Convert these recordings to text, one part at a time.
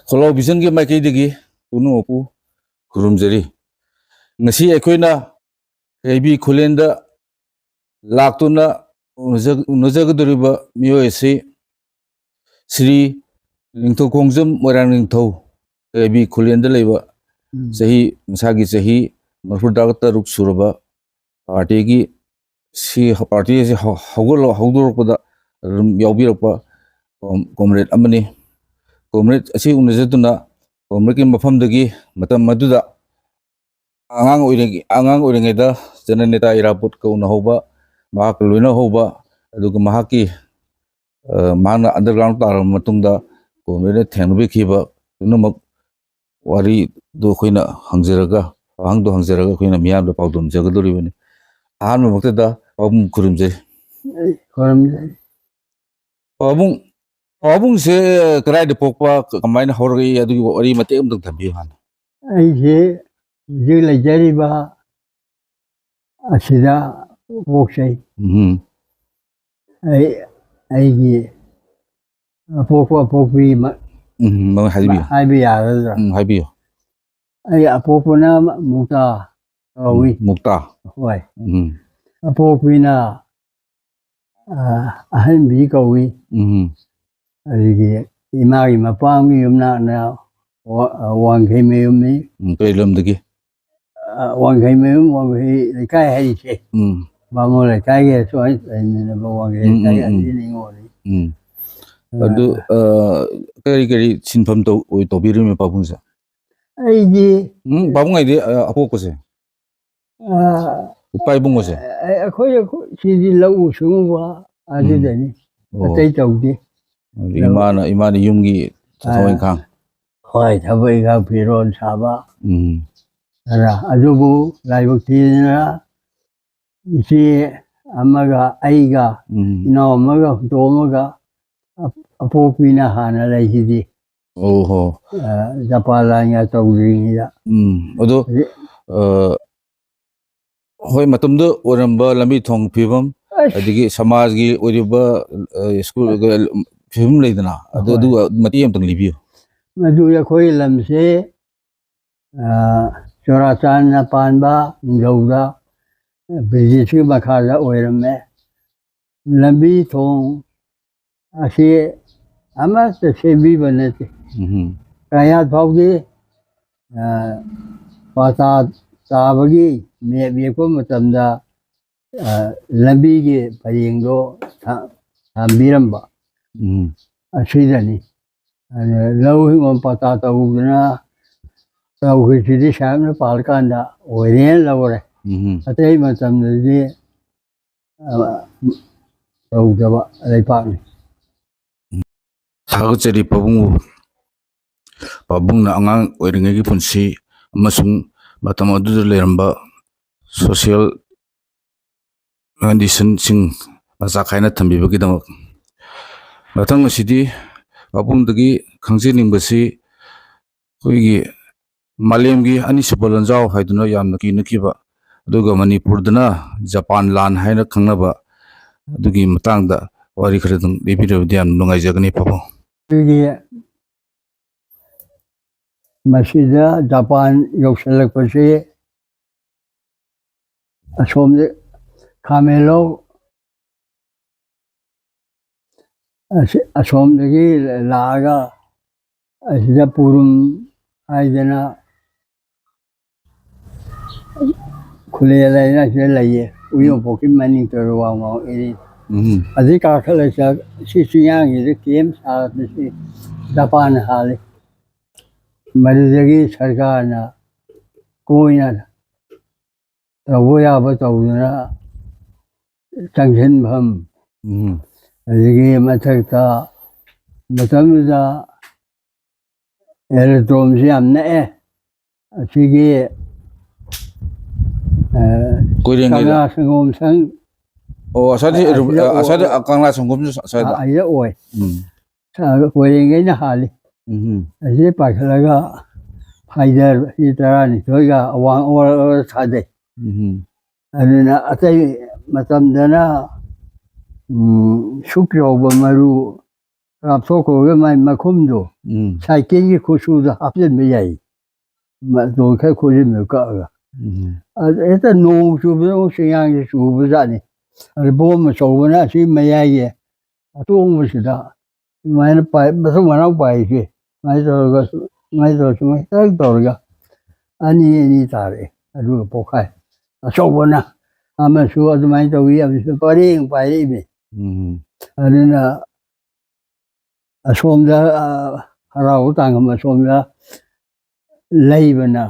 ꯈꯣꯜꯂꯥꯎ ꯕꯤꯖꯟꯒꯤ ꯃꯥꯏꯀꯩꯗꯒꯤ ꯄꯨꯝꯅꯃꯛꯄꯨ ꯈꯨꯔꯨꯝꯖꯔꯤ ꯉꯁꯤ ꯑꯩꯈꯣꯏꯅ ꯀꯩꯕꯤ ꯈꯨꯂꯦꯟꯗ ꯂꯥꯛꯇꯨꯅ ꯎꯅꯖꯒꯗꯧꯔꯤꯕ ꯃꯤꯑꯣꯏ ꯑꯁꯤ శ్రీ ꯅꯤꯡꯊꯧꯈꯣꯡꯖꯝ ꯃꯣꯏꯔꯥꯡꯅꯤꯡꯊꯧ ꯀꯩꯕꯤ ꯈꯨꯂꯦꯟꯗ ꯂꯩꯕ ꯆꯍꯤ ꯃꯁꯥꯒꯤ ꯆꯍꯤ 36 ꯁꯨꯔꯕ ꯄꯥꯔꯇꯤꯒꯤ ꯄꯥꯔꯇꯤ ꯑꯁꯤ ꯍꯧꯗꯣꯔꯛꯄꯗ ꯑꯗꯨꯝ ꯌꯥꯎꯕꯤꯔꯛꯄ ꯀꯣꯝꯔꯦꯗ ꯑꯃꯅꯤ ꯀꯣꯝꯔꯦꯗ ꯑꯁꯤ ꯎꯅꯖꯗꯨꯅ ꯀꯣꯝꯔꯦꯗꯀꯤ ꯃꯐꯝꯗꯒꯤ ꯃꯇꯝ ꯑꯗꯨꯗ ꯑꯉꯥꯡ ꯑꯣꯏꯔꯤꯉꯩꯗ ꯖꯅꯅꯦꯇꯥ ꯏꯔꯥꯕꯣꯠꯀ ꯎꯅꯍꯧꯕ ꯃꯍꯥꯛꯀ ꯂꯣꯏꯅꯍꯧꯕ ꯑꯗꯨꯒ ꯃꯍꯥꯛꯅ ꯑꯟꯗꯔꯒ꯭ꯔꯥꯎꯟ ꯇꯥꯔꯕ ꯃꯇꯨꯡꯗ ꯀꯣꯝꯔꯦꯗꯅ ꯊꯦꯡꯅꯕꯤꯈꯤꯕ ꯄꯨꯝꯅꯃꯛ ꯋꯥꯔꯤꯗꯨ ꯑꯩꯈꯣꯏꯅ ꯋꯥꯍꯪꯗꯣ ꯍꯪꯖꯔꯒ ꯑꯩꯈꯣꯏꯅ ꯃꯤꯌꯥꯝꯗ ꯄꯥꯎꯗꯝꯖꯒꯗꯧꯔꯤꯕꯅꯤ ꯑꯍꯥꯟꯕ ꯃꯛꯇꯗ ꯄꯥꯕꯨꯡ ꯈꯨꯔꯨꯝꯖꯩ ꯄꯥꯕꯨꯡꯁꯦ ꯀꯗꯥꯏꯗ ꯄꯣꯛꯄ ꯀꯃꯥꯏꯅ ꯍꯧꯔꯛꯏ ꯑꯗꯨꯒꯤ ꯋꯥꯔꯤ ꯃꯇꯦꯛ ꯑꯃꯇꯪ ꯊꯝꯕꯤꯌꯨ ꯍꯥꯟꯅ ꯑꯩꯁꯦ ꯍꯧꯖꯤꯛ ꯂꯩꯖꯔꯤꯕ ꯑꯁꯤꯗ ꯄꯣꯛꯆꯩ ꯑꯩꯒꯤ ꯑꯄꯣꯛꯄꯤ ꯍꯥꯏꯕ ꯌꯥꯒꯗ꯭ꯔꯥ ꯍꯥꯏꯕꯤꯌꯨ ꯑꯩ ꯑꯄꯣꯛꯄꯅ ꯃꯨꯛꯇꯥ ꯀꯧꯏ ꯃꯨꯛꯇꯥ ꯍꯣꯏ ꯑꯄꯣꯛꯄꯤꯅ ꯑꯍꯟꯕꯤ ꯀꯧꯏ ꯑꯗꯒꯤ ꯏꯃꯥꯒꯤ ꯃꯄꯥꯝꯒꯤ ꯌꯨꯝꯅꯥꯛꯅ ꯋꯥꯡꯈꯩꯃꯌꯨꯝꯅꯤ ꯀꯔꯤ ꯂꯝꯗꯒꯤ ꯋꯥꯡꯈꯩꯃꯌꯨꯝ ꯋꯥꯡꯈꯩ ꯂꯩꯀꯥꯏ ꯍꯥꯏꯔꯤꯁꯦ ꯕꯥꯃꯣꯟ ꯂꯩꯀꯥꯏꯒꯤ ꯁꯨꯃꯥꯏꯅ ꯂꯩꯃꯤꯟꯅꯕ ꯋꯥꯡꯈꯩ ꯂꯩꯀꯥꯏ ꯑꯅꯤ ꯅꯤꯡꯉꯣꯜꯅꯤ ꯑꯗꯨ ꯀꯔꯤ ꯁꯤꯟꯐꯝ ꯇꯧꯕꯤꯔꯤꯕ ꯄꯥꯕꯨꯡꯁꯦ ꯑꯩꯗꯤ ꯄꯥꯕꯨꯡ ꯍꯥꯏꯗꯤ ꯑꯄꯣꯛꯄꯁꯦ ꯏꯄꯥ ꯏꯕꯨꯡꯉꯣꯁꯦ ꯑꯩꯈꯣꯏ ꯁꯤꯗꯤ ꯂꯧꯎ ꯁꯤꯡꯎꯕ ꯑꯗꯨꯗꯅꯤ ꯑꯇꯩ ꯇꯧꯗꯦ ꯏꯃꯥꯅ ꯌꯨꯝꯒꯤ ꯊꯕꯛ ꯏꯪꯈꯥꯡ ꯍꯣꯏ ꯊꯕꯛ ꯏꯪꯈꯥꯡ ꯐꯤꯔꯣꯜ ꯁꯥꯕ ꯑꯗꯨꯕꯨ ꯂꯥꯏꯕꯛ ꯊꯤꯗꯅ ꯏꯆꯦ ꯑꯃꯒ ꯑꯩꯒ ꯏꯅꯥꯎ ꯑꯃꯒ ꯍꯨꯟꯇꯣꯛꯑꯝꯃꯒ ꯑꯄꯣꯛꯄꯤꯅ ꯍꯥꯟꯅ ꯂꯩꯁꯤꯗꯤ ꯖꯄꯥꯟ ꯂꯥꯟꯒ ꯇꯧꯗ꯭ꯔꯤꯉꯩꯗ ꯑꯗꯣ ꯍꯣꯏ ꯃꯇꯝꯗ ꯑꯣꯏꯔꯝꯕ ꯂꯝꯕꯤ ꯊꯣꯡ ꯐꯤꯕꯝ ꯑꯗꯒꯤ ꯁꯃꯥꯖꯒꯤ ꯑꯣꯏꯔꯤꯕ ꯁ꯭ꯀꯨꯜ ꯐꯤꯕꯝ ꯂꯩꯗꯅ ꯑꯗꯨ ꯃꯇꯦꯛ ꯑꯃꯇꯪ ꯂꯤꯕꯤꯌꯨ ꯃꯗꯨ ꯑꯩꯈꯣꯏ ꯂꯝꯁꯦ ꯆꯨꯔꯥꯆꯥꯟꯅ ꯄꯥꯟꯕ ꯅꯤꯡꯊꯧꯗ ꯕ꯭ꯔꯤꯇꯤꯁꯀꯤ ꯃꯈꯥꯗ ꯑꯣꯏꯔꯝꯃꯦ ꯂꯝꯕꯤ ꯊꯣꯡ ꯑꯁꯤ ꯑꯃꯠꯇ ꯁꯦꯝꯕꯤꯕ ꯅꯠꯇꯦ ꯀꯌꯥꯠ ꯐꯥꯎꯗꯤ ꯄꯥꯇꯥ ꯇꯥꯕꯒꯤ ꯃꯦꯞ ꯌꯦꯛꯄ ꯃꯇꯝꯗ ꯂꯝꯕꯤꯒꯤ ꯄꯔꯦꯡꯗꯣ ꯊꯝꯕꯤꯔꯝꯕ ꯑꯁꯤꯗꯅꯤ ꯂꯧ ꯍꯤꯡꯒꯣꯜ ꯄꯥꯇꯥ ꯇꯧꯗꯅ ꯇꯧꯈ꯭ꯔꯤꯁꯤꯗꯤ ꯁꯥꯍꯦꯕꯅ ꯄꯥꯜꯀꯥꯟꯗ ꯑꯣꯏꯔꯦꯅ ꯂꯧꯔꯦ ꯑꯇꯩ ꯃꯇꯝꯗꯗꯤ ꯇꯧꯗꯕ ꯂꯩꯄꯥꯛꯅꯤ ꯊꯥꯒꯠꯆꯔꯤ ꯄꯥꯕꯨꯡꯅ ꯑꯉꯥꯡ ꯑꯣꯏꯔꯤꯉꯩꯒꯤ ꯄꯨꯟꯁꯤ ꯑꯃꯁꯨꯡ ꯃꯇꯝ ꯑꯗꯨꯗ ꯂꯩꯔꯝꯕ ꯁꯣꯁꯤꯌꯦꯜ ꯀꯟꯗꯤꯁꯟꯁꯤꯡ ꯃꯆꯥ ꯈꯥꯏꯅ ꯊꯝꯕꯤꯕꯒꯤꯗꯃꯛ ꯃꯊꯪ ꯑꯁꯤꯗꯤ ꯄꯥꯕꯨꯡꯗꯒꯤ ꯈꯪꯖꯅꯤꯡꯕꯁꯤ ꯑꯩꯈꯣꯏꯒꯤ ꯃꯥꯂꯦꯝꯒꯤ ꯑꯅꯤꯁꯨꯕ ꯂꯥꯟꯖꯥꯎ ꯍꯥꯏꯗꯨꯅ ꯌꯥꯝꯅ ꯀꯤꯅꯈꯤꯕ ꯑꯗꯨꯒ ꯃꯅꯤꯄꯨꯔꯗꯅ ꯖꯄꯥꯟ ꯂꯥꯟ ꯍꯥꯏꯅ ꯈꯪꯅꯕ ꯑꯗꯨꯒꯤ ꯃꯇꯥꯡꯗ ꯋꯥꯔꯤ ꯈꯔꯗꯪ ꯂꯤꯕꯤꯔꯕꯗꯤ ꯌꯥꯝ ꯅꯨꯡꯉꯥꯏꯖꯒꯅꯤ ꯄꯥꯕꯨꯡ ꯃꯁꯤꯗ ꯖꯄꯥꯟ ꯌꯧꯁꯤꯜꯂꯛꯄꯁꯤ ꯑꯁꯣꯝꯗ ꯈꯥꯃꯦꯟꯂꯣꯛ ꯑꯁꯣꯝꯗꯒꯤ ꯂꯥꯛꯑꯒ ꯑꯁꯤꯗ ꯄꯨꯔꯨꯝ ꯍꯥꯏꯗꯅ ꯈꯨꯂꯦꯟ ꯍꯥꯏꯅ ꯁꯤꯗ ꯂꯩꯌꯦ ꯎꯌꯣꯡꯄꯣꯛꯀꯤ ꯃꯅꯤꯡ ꯇꯧꯔ ꯋꯥꯡꯃ ꯑꯦꯔꯤ ꯑꯗꯩ ꯀꯥꯈꯠꯂꯒ ꯁꯤ ꯆꯤꯡꯌꯥꯡꯁꯤꯗ ꯀꯦꯝ ꯁꯥꯕꯁꯤ ꯖꯄꯥꯟꯅ ꯍꯥꯜꯂꯤ ꯃꯗꯨꯗꯒꯤ ꯁꯔꯀꯥꯔꯅ ꯀꯣꯏꯅ ꯇꯧꯕ ꯌꯥꯕ ꯇꯧꯗꯨꯅ ꯆꯪꯁꯤꯟꯐꯝ ꯑꯗꯒꯤ ꯃꯊꯛꯇ ꯃꯇꯝꯗꯨꯗ ꯑꯦꯔꯣꯗ꯭ꯔꯣꯝꯁꯤ ꯌꯥꯝ ꯅꯛꯑꯦ ꯑꯁꯤꯒꯤ ꯀꯪꯂꯥ ꯁꯪꯒꯣꯝ ꯁꯪ ꯑꯁ꯭ꯋꯥꯏꯗ ꯀꯪꯂꯥ ꯁꯪꯒꯣꯝꯁꯨ ꯑꯁ꯭ꯋꯥꯏꯗ ꯑꯣꯏ ꯀꯣꯏꯔꯦꯡꯒꯩꯅ ꯍꯥꯜꯂꯤ ꯑꯁꯤꯗ ꯄꯥꯏꯈꯠꯂꯒ ꯐꯥꯏꯗꯔ ꯁꯤ 12ꯒ ꯑꯋꯥꯡ ꯑꯣꯔ ꯊꯥꯗꯩ ꯑꯗꯨꯅ ꯑꯇꯩ ꯃꯇꯝꯗꯅ ꯁꯨꯛ ꯌꯧꯕ ꯃꯔꯨ กับโซโกก็ไม่มาคุ้มดูใช้เก่งที่คุชูจะอับยันไม่ใหญ่มาโดนแค่คุยไม่ก็แต่นูชูไม่ต้องเสียงที่ชูไม่ได้นี่บ่มาโซนะที่ไม่ใหญ่ตัวมันสุดาไม่ไปไม่ต้องมาเอาไปสิไม่ตัวก็ไม่ตัวใช่ไหมตั้งตัวก็อันนี้ตาเลยดูพวกใครโซนะมันชัวร์ทำไมตัววิ่งไปเร่งไปนี่อันนี้นะส่วนจะเราต่างกันมาส่วนจะไล่บนะ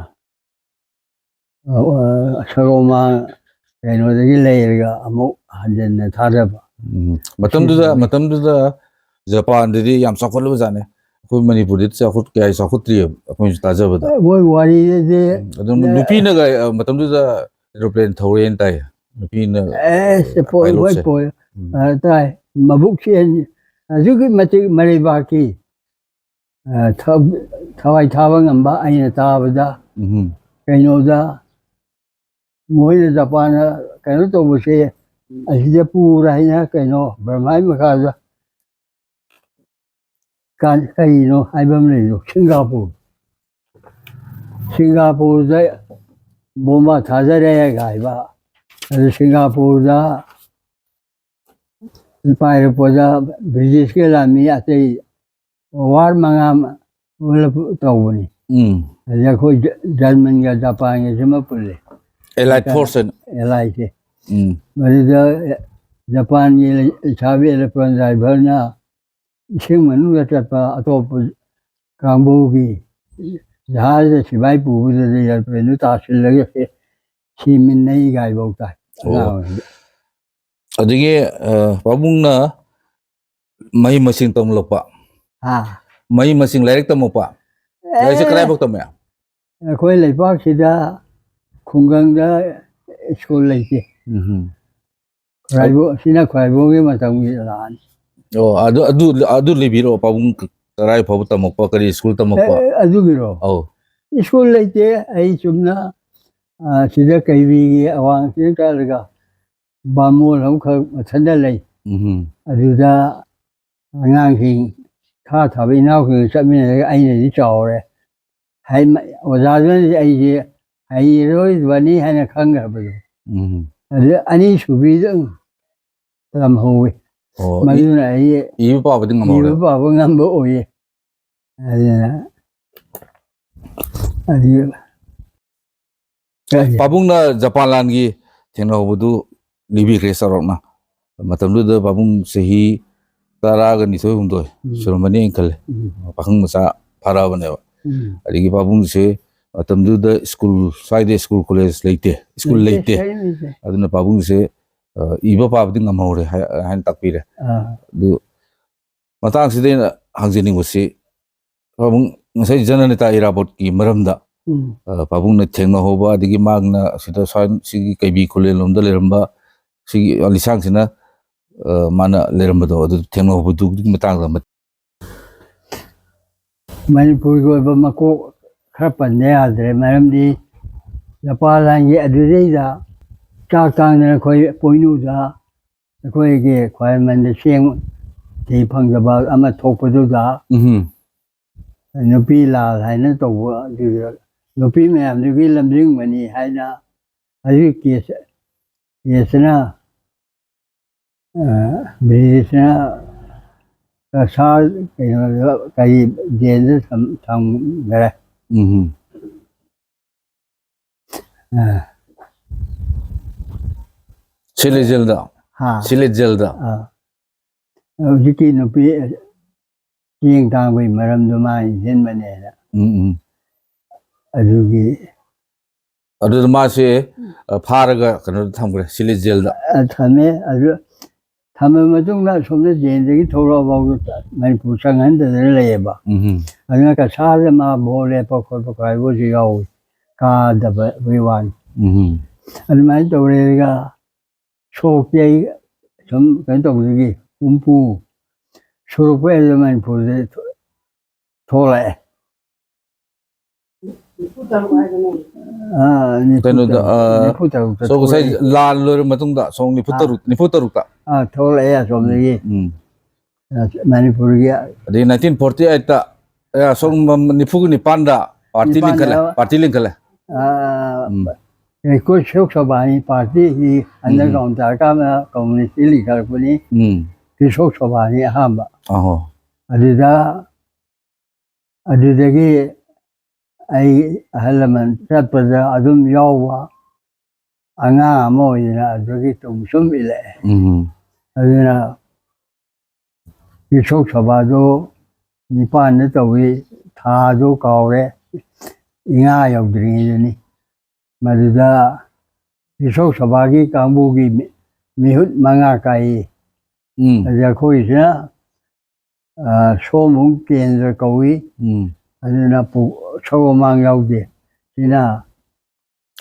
ชโลมาไอ้โน้ตที่ไล่ก็อามุหันเดินท่าเรือมาตั้มดูจะญี่ปุ่นดีๆยามสกุลรู้จักเนี่ยคุณมณีพูดที่จะขุดแก่สกุลที่คุณตาเจ้าบ้างวันนี้ดูพี่เนี่ยก็มาตั้มดูจะโรเปนทาวเรนไต้ดูพี่เนี่ยจะปล่อยปล่อยได้มาบุกเชียนจุกมาที่มาเลบากีทวายทาวงันบ้าไอ้เนี่ยตาบดาไอ้โนดามวยญี่ปุ่นไอ้โนตัวบุษย์ไอ้ที่ปูไรนะไอ้โนบรามายมาข้าจะการไอ้โนไอ้บ้านนี่อยู่สิงคโปร์ได้บ่มาท่าจะได้ยังไงบ้าสิงคโปร์ได้ไปแล้วพอจะบริษัทก็แล้วมีอะไรวาร์มังามวันละตัวนี้แล้วคุยเยอรมันกับญี่ปุ่นใช่ไหมพูดเลยAllied Force Allied มันจะญี่ปุ่นยี่ชาวเรือพลังใจเบอร์น่ะสิ่งมันก็จะเป็นอัตโนมัติกังบูกีจาจะสิบายปูจะจะเป็นนุตัดสินเลยก็ชิมินनहीं गाय बोलता है jadi pabung na may masing tom lupa may masing lerek tom pa ay sa kray bok tom ya koi lai pak sida khunggang da school lai ki kray bo sina kray bo ge ma tang mi lan adu libiro pabung kray pabu tom pa kari school tom pa adu giro school lai te ai chumna sida kai wi ge awang sin ka laga ba mo lam kha than da lai adu da ngang hin kha tha bi naw khi sat mi ne ai ne ji chaw re hai wa za zuen ai ji ai roi wa ni hai na khang ga ba adu ani shu bi dang lam ho wi ma yu na ai yi pa ba ding ngam yi pa ba ngam bo o ye pabung na Japan lan gi thengna budu libi kresarok na matam du da pabung sehi tara ga ni soi humdoi surmani inkal pakhang masa phara bane ba adigi pabung se matam du da school side school college leite school leite aduna pabung se iba pa ding amore han takpi re du matang sidai hangjini busi pabung ngasai janani ta irabot ki maramda pabung na thengna hoba adigi magna sida sigi kaibi khule lomda leramba sigi alisang sina mana leramba do adu thengna hoba du matang da Manipur ko ba mako kharapan ne adre maram di Japan ye adre da cha tang ne khoi poinu da khoi ge khoi man de siang ti phang da ba ama thok pa du da no pi la hai na to du no pi me am du gi lam ding mani hai na ai ki yes na be na sa cái gen nó thằng này sile gel da cái kia nó bị riêng tang bị mà làm đồ mai dân bên này đó adu ma se pharaga kano tham gre sile gel da thame adu thame ma tung na somne jen de ki thora ba mai pu sang han de le ba anga ka sa le ma bo le pa ko pa kai bo ji yao ka da ba wi wan adu mai to le ga so ke som kan to gi pu so pe le mai pu de tho le kano da so ko sai lan lo matung da song ni putaru ta thô lệ à rồi gì Manipur Di 1948 ta song nifu ni panda party link kala ko shok sabani party hi underground ta ka community leader kuni ki shok sabani hamba aho adidagi ai halaman tapada adum yawa anga mo ina adigi tum sum ile adina ki shok sabado nipan ne tawi tha do kaure inga yaw drin ni Maduda Isok Sabagi Kambugi Mihut Manga Kai Jakoi Somung Kendra Kawi Adina Pu Sogomang Yaudi Sina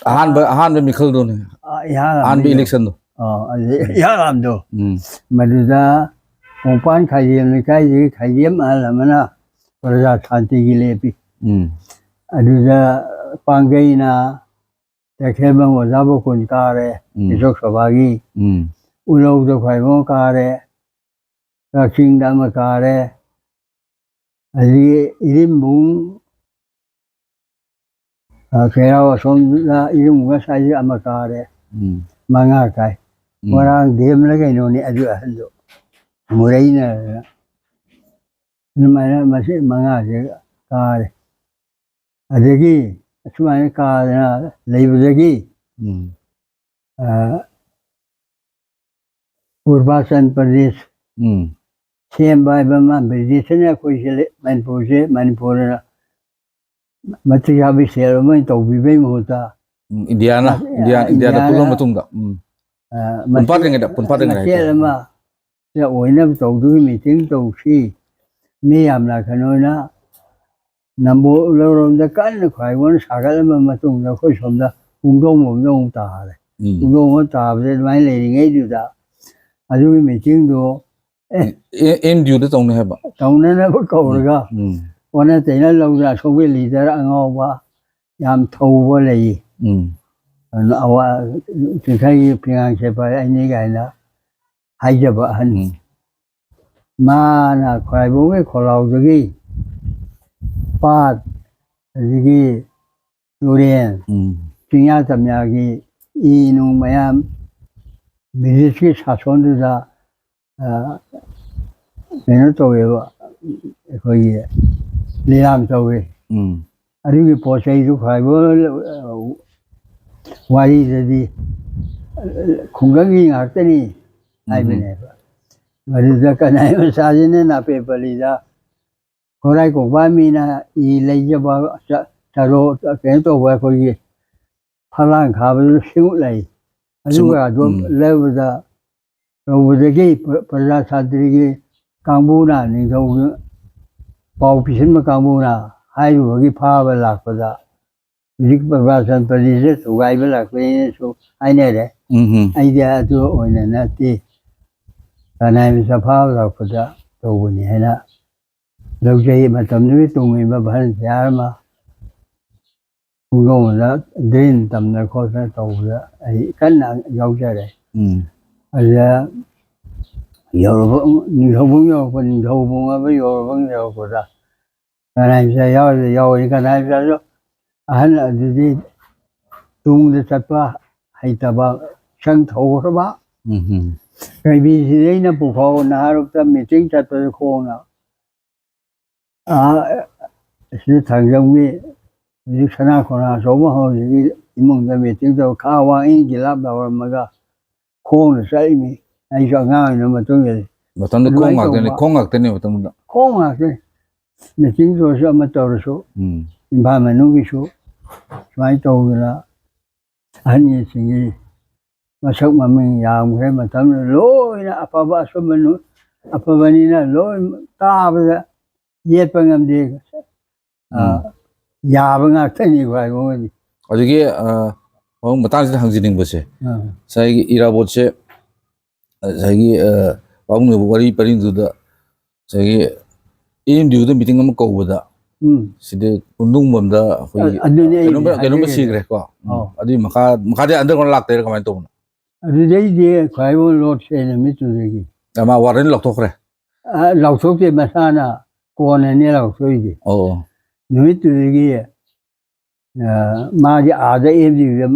ahan Michael don ahan election do Yaramdo Maduda Pompan Kayem Kai Kayem Alamana Praja Santi Gilepi Aduda Pangaina Tekheban was Abokun Kare, Isok Sabagi, Ulo the Kwaimon Kare, Raking Damakare, Irimbu, Kera was on the Irim West Amakare, Mangakai, Warang Demlaganoni Adu Murena Masi Manga Kare. Adegi. Semua kaya lebih lagi, Urbasan Pradesh, Siambai Bama Pradesh ni koi sele Manipur macam habis selama itu bibi muda. Indiana pulau betul tak? Punpat dengan itu. Selama ya orang itu tu meeting tu si, ni amla kanona. Nambo lorong dekat ni kau iwan sagal macam tu kau somda undong tar, undong tar jadi main leading itu dah. Aduh meeting tu, MDU tu tahun ni apa? tahun ni apa kau orga? Wana tena laura sobi leader angau yam tahu boleh. Awak sekarang pengang siapa ini kaya hai jabahan. Mana kau iwan kalau lagi. Pat, jadi durian, tinggal tamyagi, ini mayam, bisnis sason tu dah, mana tahu ya, koi liam tahu. Ada ni posai tu kaya wali jadi, kungangi ngerti ni, ay benar. Maksudnya kan ay masajnya na pepalida. Korai ko ba mina ilai ba taro ke to ba ko ye phalang kha ba siu lai adu ga do level da ro de ge praja sadri ge kambuna ni do pau pisin ma kambuna hai ro ge pha ba la ko da zik ba san pradesh to gai ba la ko so ai ne de ai dia to ona na ti kanai sa pha la ko da to bu ni hai na lâu dài mà tầm núi tùng mình mà vẫn giá mà không có đó đến tầm này có cái tàu đó ấy cái nào giàu ra đấy giờ nhiều vốn còn nhiều vốn mà bây giờ vẫn nhiều của ta cái này sẽ giàu cái này sẽ giàu anh là đi tung đi sắp qua hay ta bảo sang thầu đó bác cái gì đấy nó phù hợp nào lúc ta mình chính xác tôi không nào是唐人为你看那可能什么好，你梦在没听到卡哇因给拉到我们个空的生命，哎，小伢那么重要的。Betul ni kongak ni betul tak? 空啊，对，没听说什么到的说，你怕没弄个说，买到的啦，俺也是的，我说我们养开嘛，他们罗那apa apa什么弄，apa ni na罗大不是。也不能的，也不能等你快过的。Jadi orang betul sih hang jining bose. Saya ira bose, saya orang ni bari paling tu dah. Saya ini dia tu meeting nama kau dah. Sida undung benda, kenapa sih kerja kau? Adi maka dia under kon lak ter kamai tu. Adi dia kau lot saya ni tu lagi. Ama warin lak tu kerja. 老手这么啥呢？过年你老手的， 哦， 你对这个马的阿的也是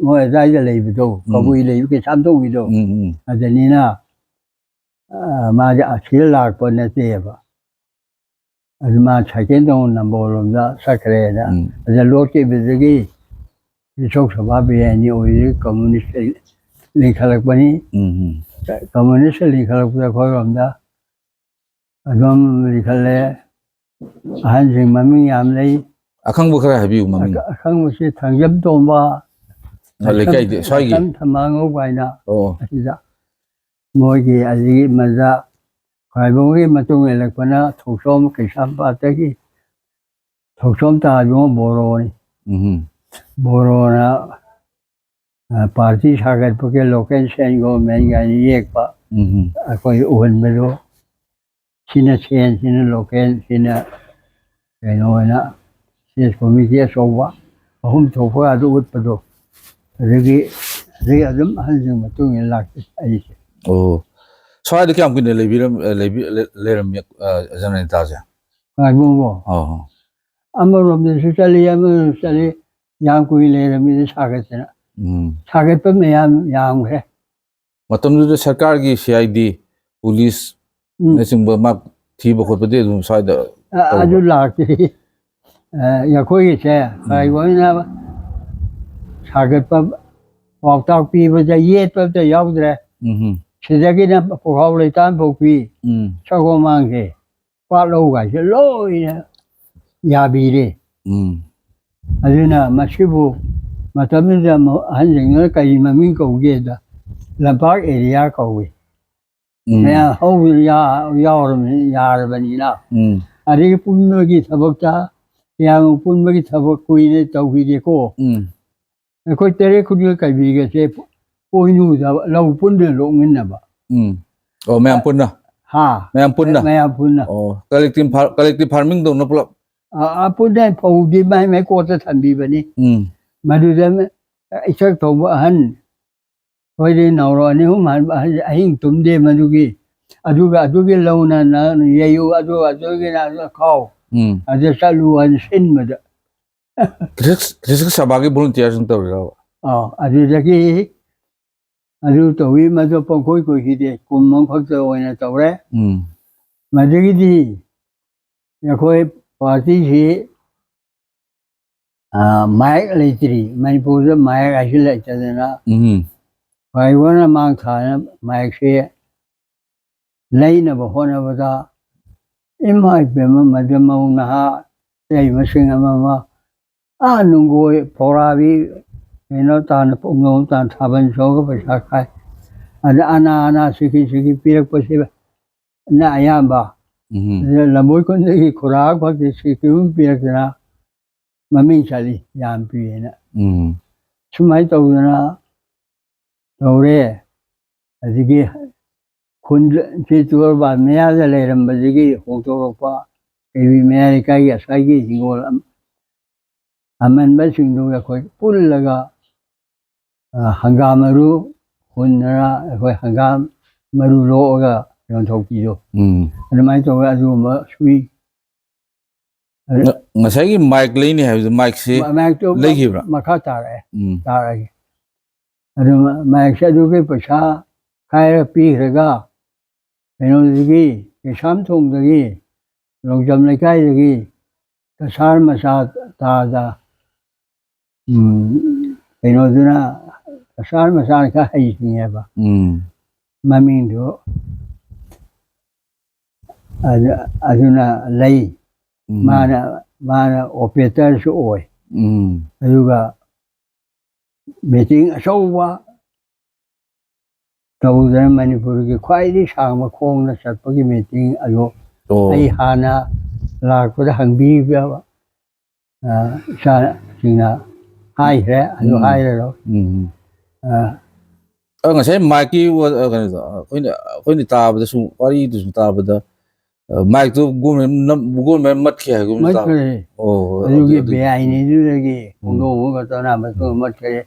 我也在这里不多，可不里给山东不多，啊这里呢，马的阿其实拉过那些吧，啊马才见到那波龙的啥个来的，这罗这不这个，你说什么别你我这公民是离开了不呢？公民是离开了不在快乐的。 अदम लिखल है हां जी mummy हमले अखंग बुखरा हबी mummy अखंग से थंजम तोंबा लेके soggy थमांगो बाइना ओ असिदा मोगी अली मजा खाइबोगी मतुंग एलकपना थोसोम किसाम पातगी थोसोम ताजो बोरोनी बोरोना party सागर पके लोकेशन सेंगो मेंगानी एक पा कोई ओहन मेलो Sina chen, sina local, sina na sina komite sowa. Ahum tofa adu utpado. Regi adum hanjung matung ilak ayis. Oh, so ada kya mungkin leram jalan taja. Ngai bungo. Oh, Amarom de sali yang kui leram ini sagat na. Sagat pa mayam yang he. Matam tu sarkar ki CID, police Nasing mak tiba kot pede dum saida. Adu laki. Ya koi che. Kai woi na sagat pa waktak pi ba ja yet pa ja yaw dre. Sidagi na pokaw le tan pokpi. Chago mang ke. Pa lo ga che lo ina. Ya bi de. Adu na mashibu matamin da hanjing na kai mamin ko ge da. Lampak area ko we. मैं हो यार में यार बनी ना अरे पुण्य की सबकता या पुण्य की सबक कोई ने तो भी देखो कोई तेरे खुद कभी कैसे कोई नहीं था लो पुण्य लोग में ना बा ओ मैं am punna हाँ मैं am punna O collective farming तो ना पुला आप पुण्य पौधी मैं को तो थंबी बनी मधुरे में इसे तो हन कोई दिन नौरो ने हम अहिंग तुम दे मधुगी अदुगे लौना ना ये यू अदुगे ना खाओ अदे चालू अन सिन मद किस सबागे volunteer संग तो रहा अदु तो वी मधु पं कोई ही दे कुमंग खत ओने तो रे मधुगी दी या कोई पार्टी ही माइक लेत्री मणिपुर माइक ऐसे ले चले ना भाई वो ना मांग था ना माइक से नहीं ना बहुत ना बता इमाई पे मध्यम ना यही मशीन में नंगो पोरा भी तान पुंगों तान थाबन शोक पैसा खाए अना सीखी पीरक पसे ना आया बा लंबोई को नहीं खुराक भक्ति सीखी पीरक ना मम्मी चली याम पिए ना सुमाई तो ना तौरे अदिगे खुंड चितूर बा मेया ले रम बदिगे होतोरपा केवी मेया का या सागी हिंगोल अमन बसिंदो या कोई पुल लगा हंगामरू खुनरा कोई हंगाम मरू लोगा yon thoki do mai to ga du ma sui ngasai gi mic le ni ha mic se le gi bra ma kha ta re मैं शरीर के पछा खाए पी रहेगा मैंने लगी ये शाम तुम लगी लोग जब निकाय लगी तो सार मसा ताजा मैंने दुना सार मसा का है नहीं है बा मम्मी दो अजुना लई माना ऑपरेटर से ओए अजुगा मीटिंग अचौबा तौदना मणिपुर की ख्वाइदगी सांबा खोंना चटपगी मीटिंग अयो आई हाना लाकपदा हंगबीबा सा सिंगा हाय है अयो हाय रो ngasai maki wa koini taabada su wari du su taabada mic to gum mat kya gum mat kare oh ayu ge be ai ni du ge uno ga ta na mat mat kare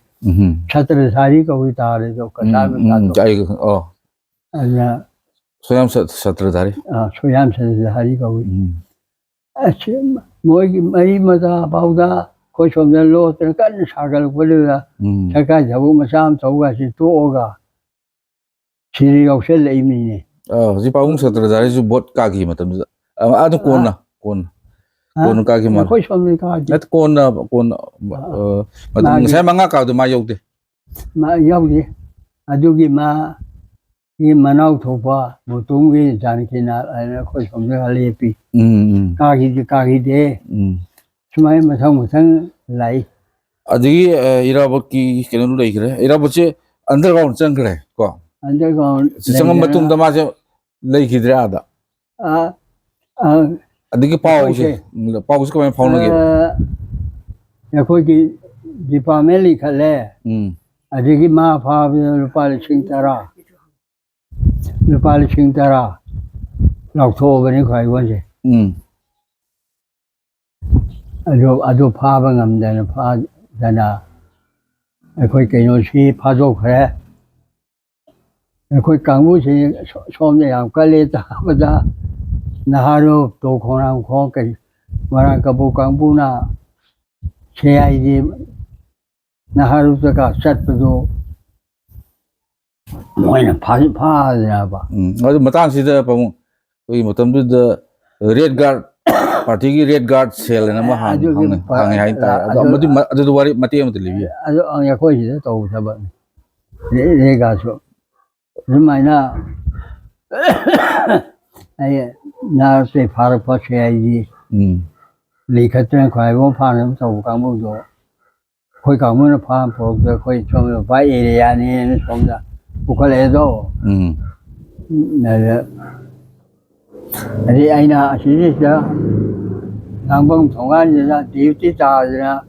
छत्र सारी को भी तारे जो कसा में जाएगा ओ अच्छा 소양 사트라다리. 소양산에서 하리가 아침 뭐기 마이마다 바우다 고쇼면로 들어간 사갈 버려라 제가 잡으면 사람 저거지 또 오가 지리 없을 의미네 지 바웅 사트라다리 주 봇 까기 마탐. 아도 콘나. 콘 까기 마. 고쇼면 가지 나 콘나 마탐 세 망가 까도 마 욕데. 마 여기 아주기 마 이 만나고 도봐 뭐 동기 자니기나 아니 고쇼면 할리피 가기데 주말에 무상 라이 아직이 이라버기 걔는 로 이그래. 이라버지 안더가운 짱 그래. 거. 안데가 지금 맞tum다 맞아 레이기드라다. 아 아직이 파우스. 파우스 그만 파우는 게. 야 거기 디파멜리 칼레 아직이 마 파비를 빨리 칭따라 빨리 칭따라 럭토버니 거기 원지 아주 파방암되는 파잖아. 거기 개노시 파조 그래. 거기 강무시 처음에 양깔리다 보다 나하루 또 고랑 고게 말한 거부 강부나 제아이지 나하루가 샷도 뭐는 파냐 봐. 아주 마땅시다 보면 거기 뭐덤도 레드 가드 파티기 레드 가드 셀 나마 항해 하이다. 아주 와리 마티에 못들리비. 아주 엉야 거기서 또 잡아. 내가 저 얼마나 아예 나한테 바로 퍼쳐야지. 리카트는 과거 파는 또 강무도 거기 가면은 파 보고 거기 좀 바이리아니는 좀다. 부컬에도 내가 아니 아이나 시리자 남방 동안이나 디우티다나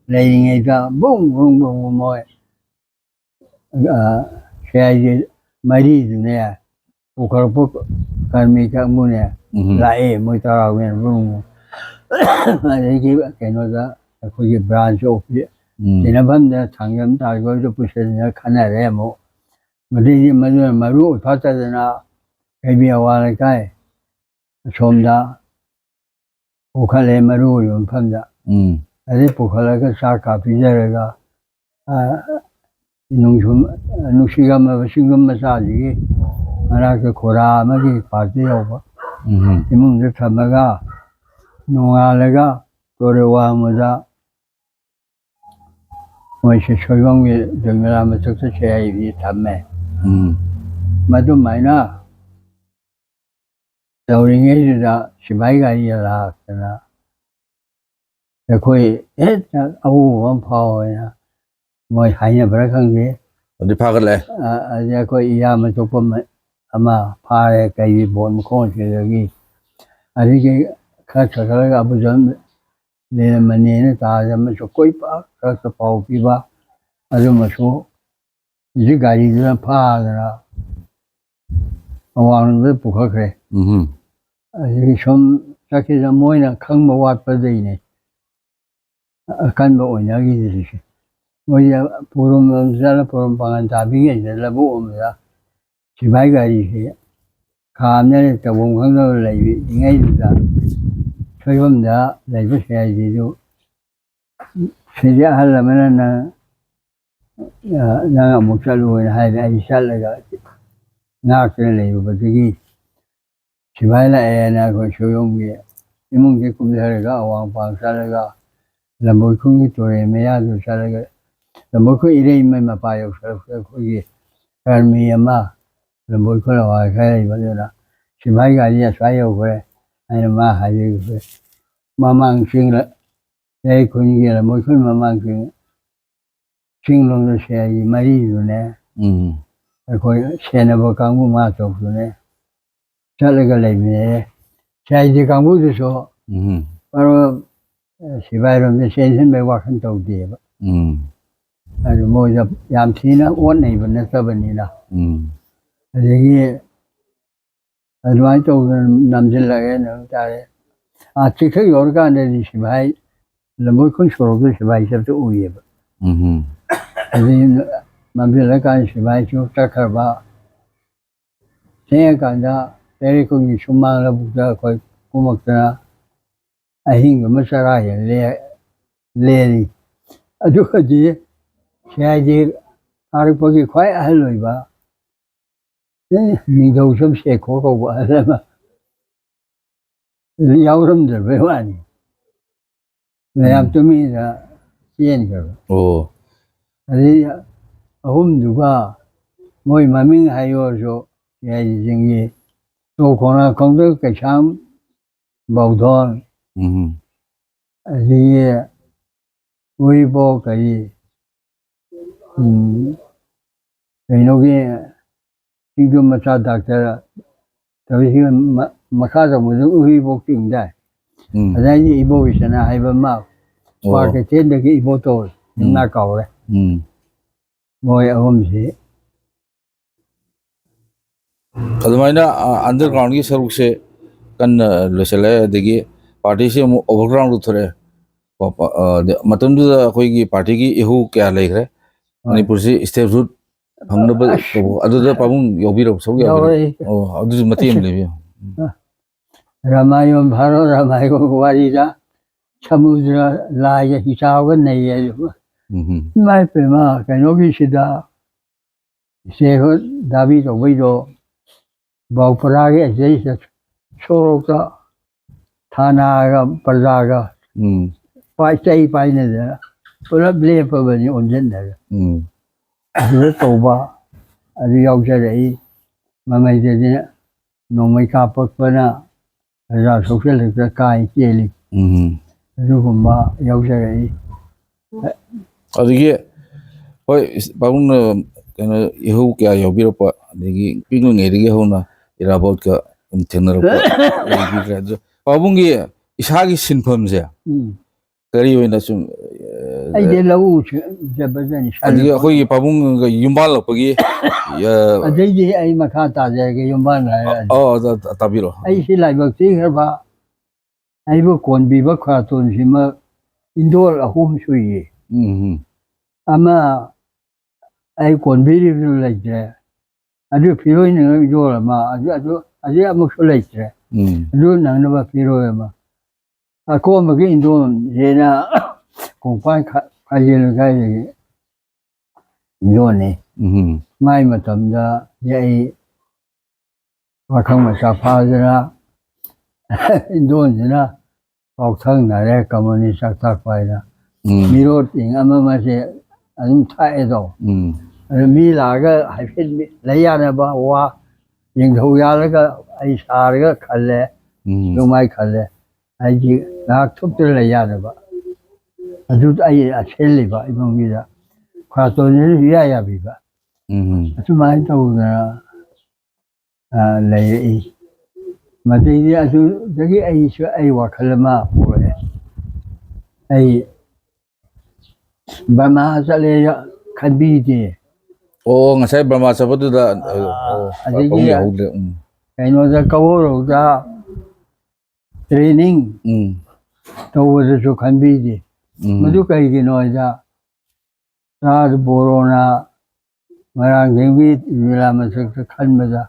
레이닝에다 붕붕붕 뭐 쉐이지 마리즈네 부컬부 카미카 문에 라에 뭐더라고요 붕 이게 걔네가 거기 브랜치 오피 지난번에 장염 달고도 부셔서 가나래 뭐 머리 마루 파자잖아 애비야 와라까이 좀다 부칼레 마루 용판다 아니 부칼레가 사카 비자래가 농시가 뭐 신금 마사지 하나그 고라마기 파지요 봐 이문들 참마가 농아래가 돌아와마다 뭐시 조용히 정말하면 적서셔야 이 담매 마도 마이나 저링에다 시바이가 이라 그나 거의 아우 원파워야 뭐 하냐 버럭한게 어디 파글래? 아 거의 이하면 조금 아마 파에 가이 본 콘시여기 아니게 가서가 아버전 내 만에는 다 잡으면 거의 빠 가서 파오 비바 아주 뭐소 이제 가리들은 파더라 어와는 부가 그래 여기 좀 자기가 뭐이나 강모 왔거든요 간모 오냐기 뭐야 보름 잘 보름 방안 답이게 내려보 옵니다 지바이가리 가면에 또 원강을 내비 ingayda 저희가 내주셔야지도 세제 하려면은 나 목살로 하야 이살래가 나한테 내고더기 지바이라 애나 그 조용히 이몽게 꿈자래가 왕방살래가 라모콩이 도에메야도 살래가 라모코 이래임만 봐요 거기 갈미야마 라모코라 와 가야 이거라 지바이가 아니야 쏴요 그래 아니 마 하지 그래 마망싱라 내 군이라 모코 마망싱 싱롱도 셔야지 말이유네 거기 세나버 강부 마속도네 잘래가 내미네 자이지 강부도서 바로 시바이롬의 센선배와 한다우디에 아주 뭐 얌치나 원내 이번에 써버니나 이게 아주 또 남질라게는 다래 아 직접 여러 가지 시바이 너무 큰 소로도 시바이 접도 우예 아주 남질라가 시바이 좀 딱하바 생각한다 베리 거기 shum마라 부자 거의 고막잖아 아힌 거 뭐사라야 레리 아주 거지 샤지 아르 거기 거의 할로이 봐 니도 좀 쉐고 거 알아마 야우름들 왜 와니 내가 좀 이제 시엔 거 오 아니 누가 뭐이 마밍 하요죠 야이징이 또 거나 공도 그참 보던 이게 우리 보거이 이노게 지금 맞아 닥터 저기 마카자 무슨 우리 복인데 아니 이보이잖아 하이버마 마케팅에 이보도 나 가오래 뭐이 어음지 ꯑꯗꯨꯃꯥꯏꯅ ꯑꯟꯗꯔꯒ꯭ꯔꯥꯎꯟꯒꯤ ꯁꯔꯨꯛꯁꯦ ꯀꯟꯅ ꯂꯣꯏꯁꯤꯜꯂꯦ ꯑꯗꯒꯤ ꯄꯥꯔꯇꯤꯁꯤ ꯑꯃꯨꯛ ꯑꯣꯚꯔꯒ꯭ꯔꯥꯎꯟꯗ ꯊꯣꯛꯑꯦ ꯃꯇꯝꯗꯨꯗ ꯑꯩꯈꯣꯏꯒꯤ ꯄꯥꯔꯇꯤꯒꯤ ꯏꯍꯨ ꯀꯌꯥ ꯂꯩꯈ꯭ꯔꯦ ꯃꯅꯤꯄꯨꯔꯁꯤ ꯁ꯭ꯇꯦꯞ ꯔꯨꯠ ꯐꯪꯅꯕ ꯇꯧꯕ ꯑꯗꯨꯗ ꯄꯥꯕꯨꯡ ꯌꯥꯎꯕꯤꯔꯕ ꯁꯔꯨꯛ ꯌꯥꯎꯕꯤꯔꯕ ꯑꯣ ꯑꯗꯨꯁꯨ ꯃꯇꯦꯡ ꯑꯃ ꯂꯩꯕꯤꯌꯨ 라마yon 바로 라마yon 와리다 서무드라 라야 히사오가 내야 말페마 그노기시다 세호 다비도 위도 바우프라게 제이서 초로가 타나가 벌다가 파이차이 파이네다 프로블레 퍼버니 온젠다 그래서 봐 아주 역설이 마마이데네 노미카 퍼퍼나 라 소셜 가이 제리 그리고 막 역설이 ꯑꯗꯒꯤ ꯍꯣꯏ ꯄꯥꯕꯨꯡꯅ ꯀꯩꯅꯣ ꯏꯍꯧ ꯀꯌꯥ ꯌꯥꯎꯕꯤꯔꯛꯄ ꯑꯗꯒꯤ ꯄꯤꯛꯂꯤꯉꯩꯗꯒꯤ ꯍꯧꯅ ꯏꯔꯥꯕꯣꯠꯀ ꯑꯗꯨꯝ ꯊꯦꯡꯅꯔꯛꯄ ꯂꯩꯈꯤꯗ꯭ꯔꯦ ꯑꯗꯨ ꯄꯥꯕꯨꯡꯒꯤ ꯏꯁꯥꯒꯤ ꯁꯤꯟꯐꯝꯁꯦ ꯀꯔꯤ ꯑꯣꯏꯅ ꯁꯨꯝ ꯑꯩꯗꯤ ꯂꯧꯎ ꯖꯕꯖꯅꯤ ꯑꯗꯒꯤ ꯑꯩꯈꯣꯏꯒꯤ ꯄꯥꯕꯨꯡꯒ ꯌꯨꯝꯕꯥꯜꯂꯛꯄꯒꯤ ꯑꯗꯩꯗꯤ ꯑꯩ ꯃꯈꯥ ꯇꯥꯖꯔꯒꯦ ꯌꯨꯝꯕꯥꯟ ꯍꯥꯏꯔꯛꯑꯗꯤ ꯇꯥꯕꯤꯔꯣ ꯑꯩꯁꯤ ꯂꯥꯏꯕꯛ ꯊꯤꯈ꯭ꯔꯕ ꯑꯩꯕꯨ ꯀꯣꯟꯕꯤꯕ ꯈ꯭ꯋꯥꯇꯣꯟꯁꯤꯃ ꯏꯟꯗꯣꯔ 3 ꯁꯨꯏꯌꯦ ꯑꯃ ꯑꯩ ꯀꯣꯟꯕꯤꯔꯤꯕꯗꯨ ꯂꯩꯇ꯭ꯔꯦ ꯑꯗꯨ ꯐꯤꯔꯣꯏꯅ ꯏꯟꯗꯣꯔ ꯑꯃ ꯑꯗꯨ ꯑꯃꯨꯛꯁꯨ ꯂꯩꯇ꯭ꯔꯦ ꯑꯗꯨ ꯅꯪꯅꯕ ꯐꯤꯔꯣꯏ ꯑꯃ ꯑꯀꯣꯟꯕꯒꯤ ꯏꯟꯗꯣꯔꯁꯤꯅ ꯀꯣꯡꯄꯥꯟ ꯈꯥꯏꯖꯦꯜ ꯂꯩꯀꯥꯏꯗꯒꯤ ꯏꯟꯗꯣꯔꯅꯤ ꯃꯥꯏ ꯃꯇꯝꯗ ꯑꯩ ꯄꯥꯈꯪ ꯃꯆꯥ ꯐꯥꯗꯅ ꯏꯟꯗꯣꯔꯁꯤꯅ ꯄꯥꯎꯊꯪꯅꯔꯦ ꯀꯝꯃꯨꯅꯤꯁ ꯆꯥꯛꯊꯥꯛꯄ ꯍꯥꯏꯅ ꯃꯤꯔꯣꯠꯁꯤꯡ ꯑꯃꯁꯦ ꯑꯗꯨꯝ ꯊꯥꯛꯑꯦꯗꯣ ꯑꯗꯨ ꯃꯤ ꯂꯥꯛꯑꯒ ꯍꯥꯏꯐꯦꯠ ꯂꯩ ꯌꯥꯅꯕ ꯋꯥ ꯌꯦꯡꯊꯧ ꯌꯥꯜꯂꯒ ꯑꯩ ꯁꯥꯔꯒ ꯈꯜꯂꯦ ꯑꯗꯨꯃꯥꯏ ꯈꯜꯂꯦ ꯑꯩꯗꯤ ꯉꯥꯏꯍꯥꯛ ꯊꯨꯞꯇꯅ ꯂꯩ ꯌꯥꯅꯕ ꯑꯗꯨ ꯑꯩ ꯁꯦꯜꯂꯤꯕ ꯏꯃꯨꯡꯒꯤꯗ ꯈ꯭ꯋꯥꯇꯣꯟꯁꯤꯁꯨ ꯏꯌꯥ ꯌꯥꯕꯤꯕ ꯑꯁꯨꯃꯥꯏꯅ ꯇꯧꯗꯅ ꯂꯩꯔꯛꯏ ꯃꯗꯩꯗꯤ ꯑꯗꯨꯗꯒꯤ ꯑꯩꯁꯨ ꯑꯩ ꯋꯥꯈꯜ ꯑꯃ ꯄꯨꯔꯛꯑꯦ ꯑꯩ ꯕꯔꯃꯥ ꯆꯠꯂꯦ ꯈꯟꯕꯤꯗꯦ ꯑꯣ ꯉꯁꯥꯏ ꯕꯔꯃꯥ ꯆꯠꯄꯗꯨꯗ ꯑꯗꯒꯤ ꯌꯥꯎꯍꯧꯗ꯭ꯔꯦ ꯀꯩꯅꯣꯗ ꯀꯋꯣꯔꯧꯗ ꯇ꯭ꯔꯦꯅꯤꯡ ꯇꯧꯕꯗꯁꯨ ꯈꯟꯕꯤꯗꯦ ꯃꯗꯨ ꯀꯩꯒꯤꯅꯣ ꯍꯥꯏꯗ ꯔꯥꯖ ꯕꯣꯔꯣꯅ ꯃꯣꯏꯔꯥꯡꯊꯦꯝꯒꯤ ꯖꯤꯂꯥ ꯃꯊꯛꯇ ꯈꯟꯕꯗ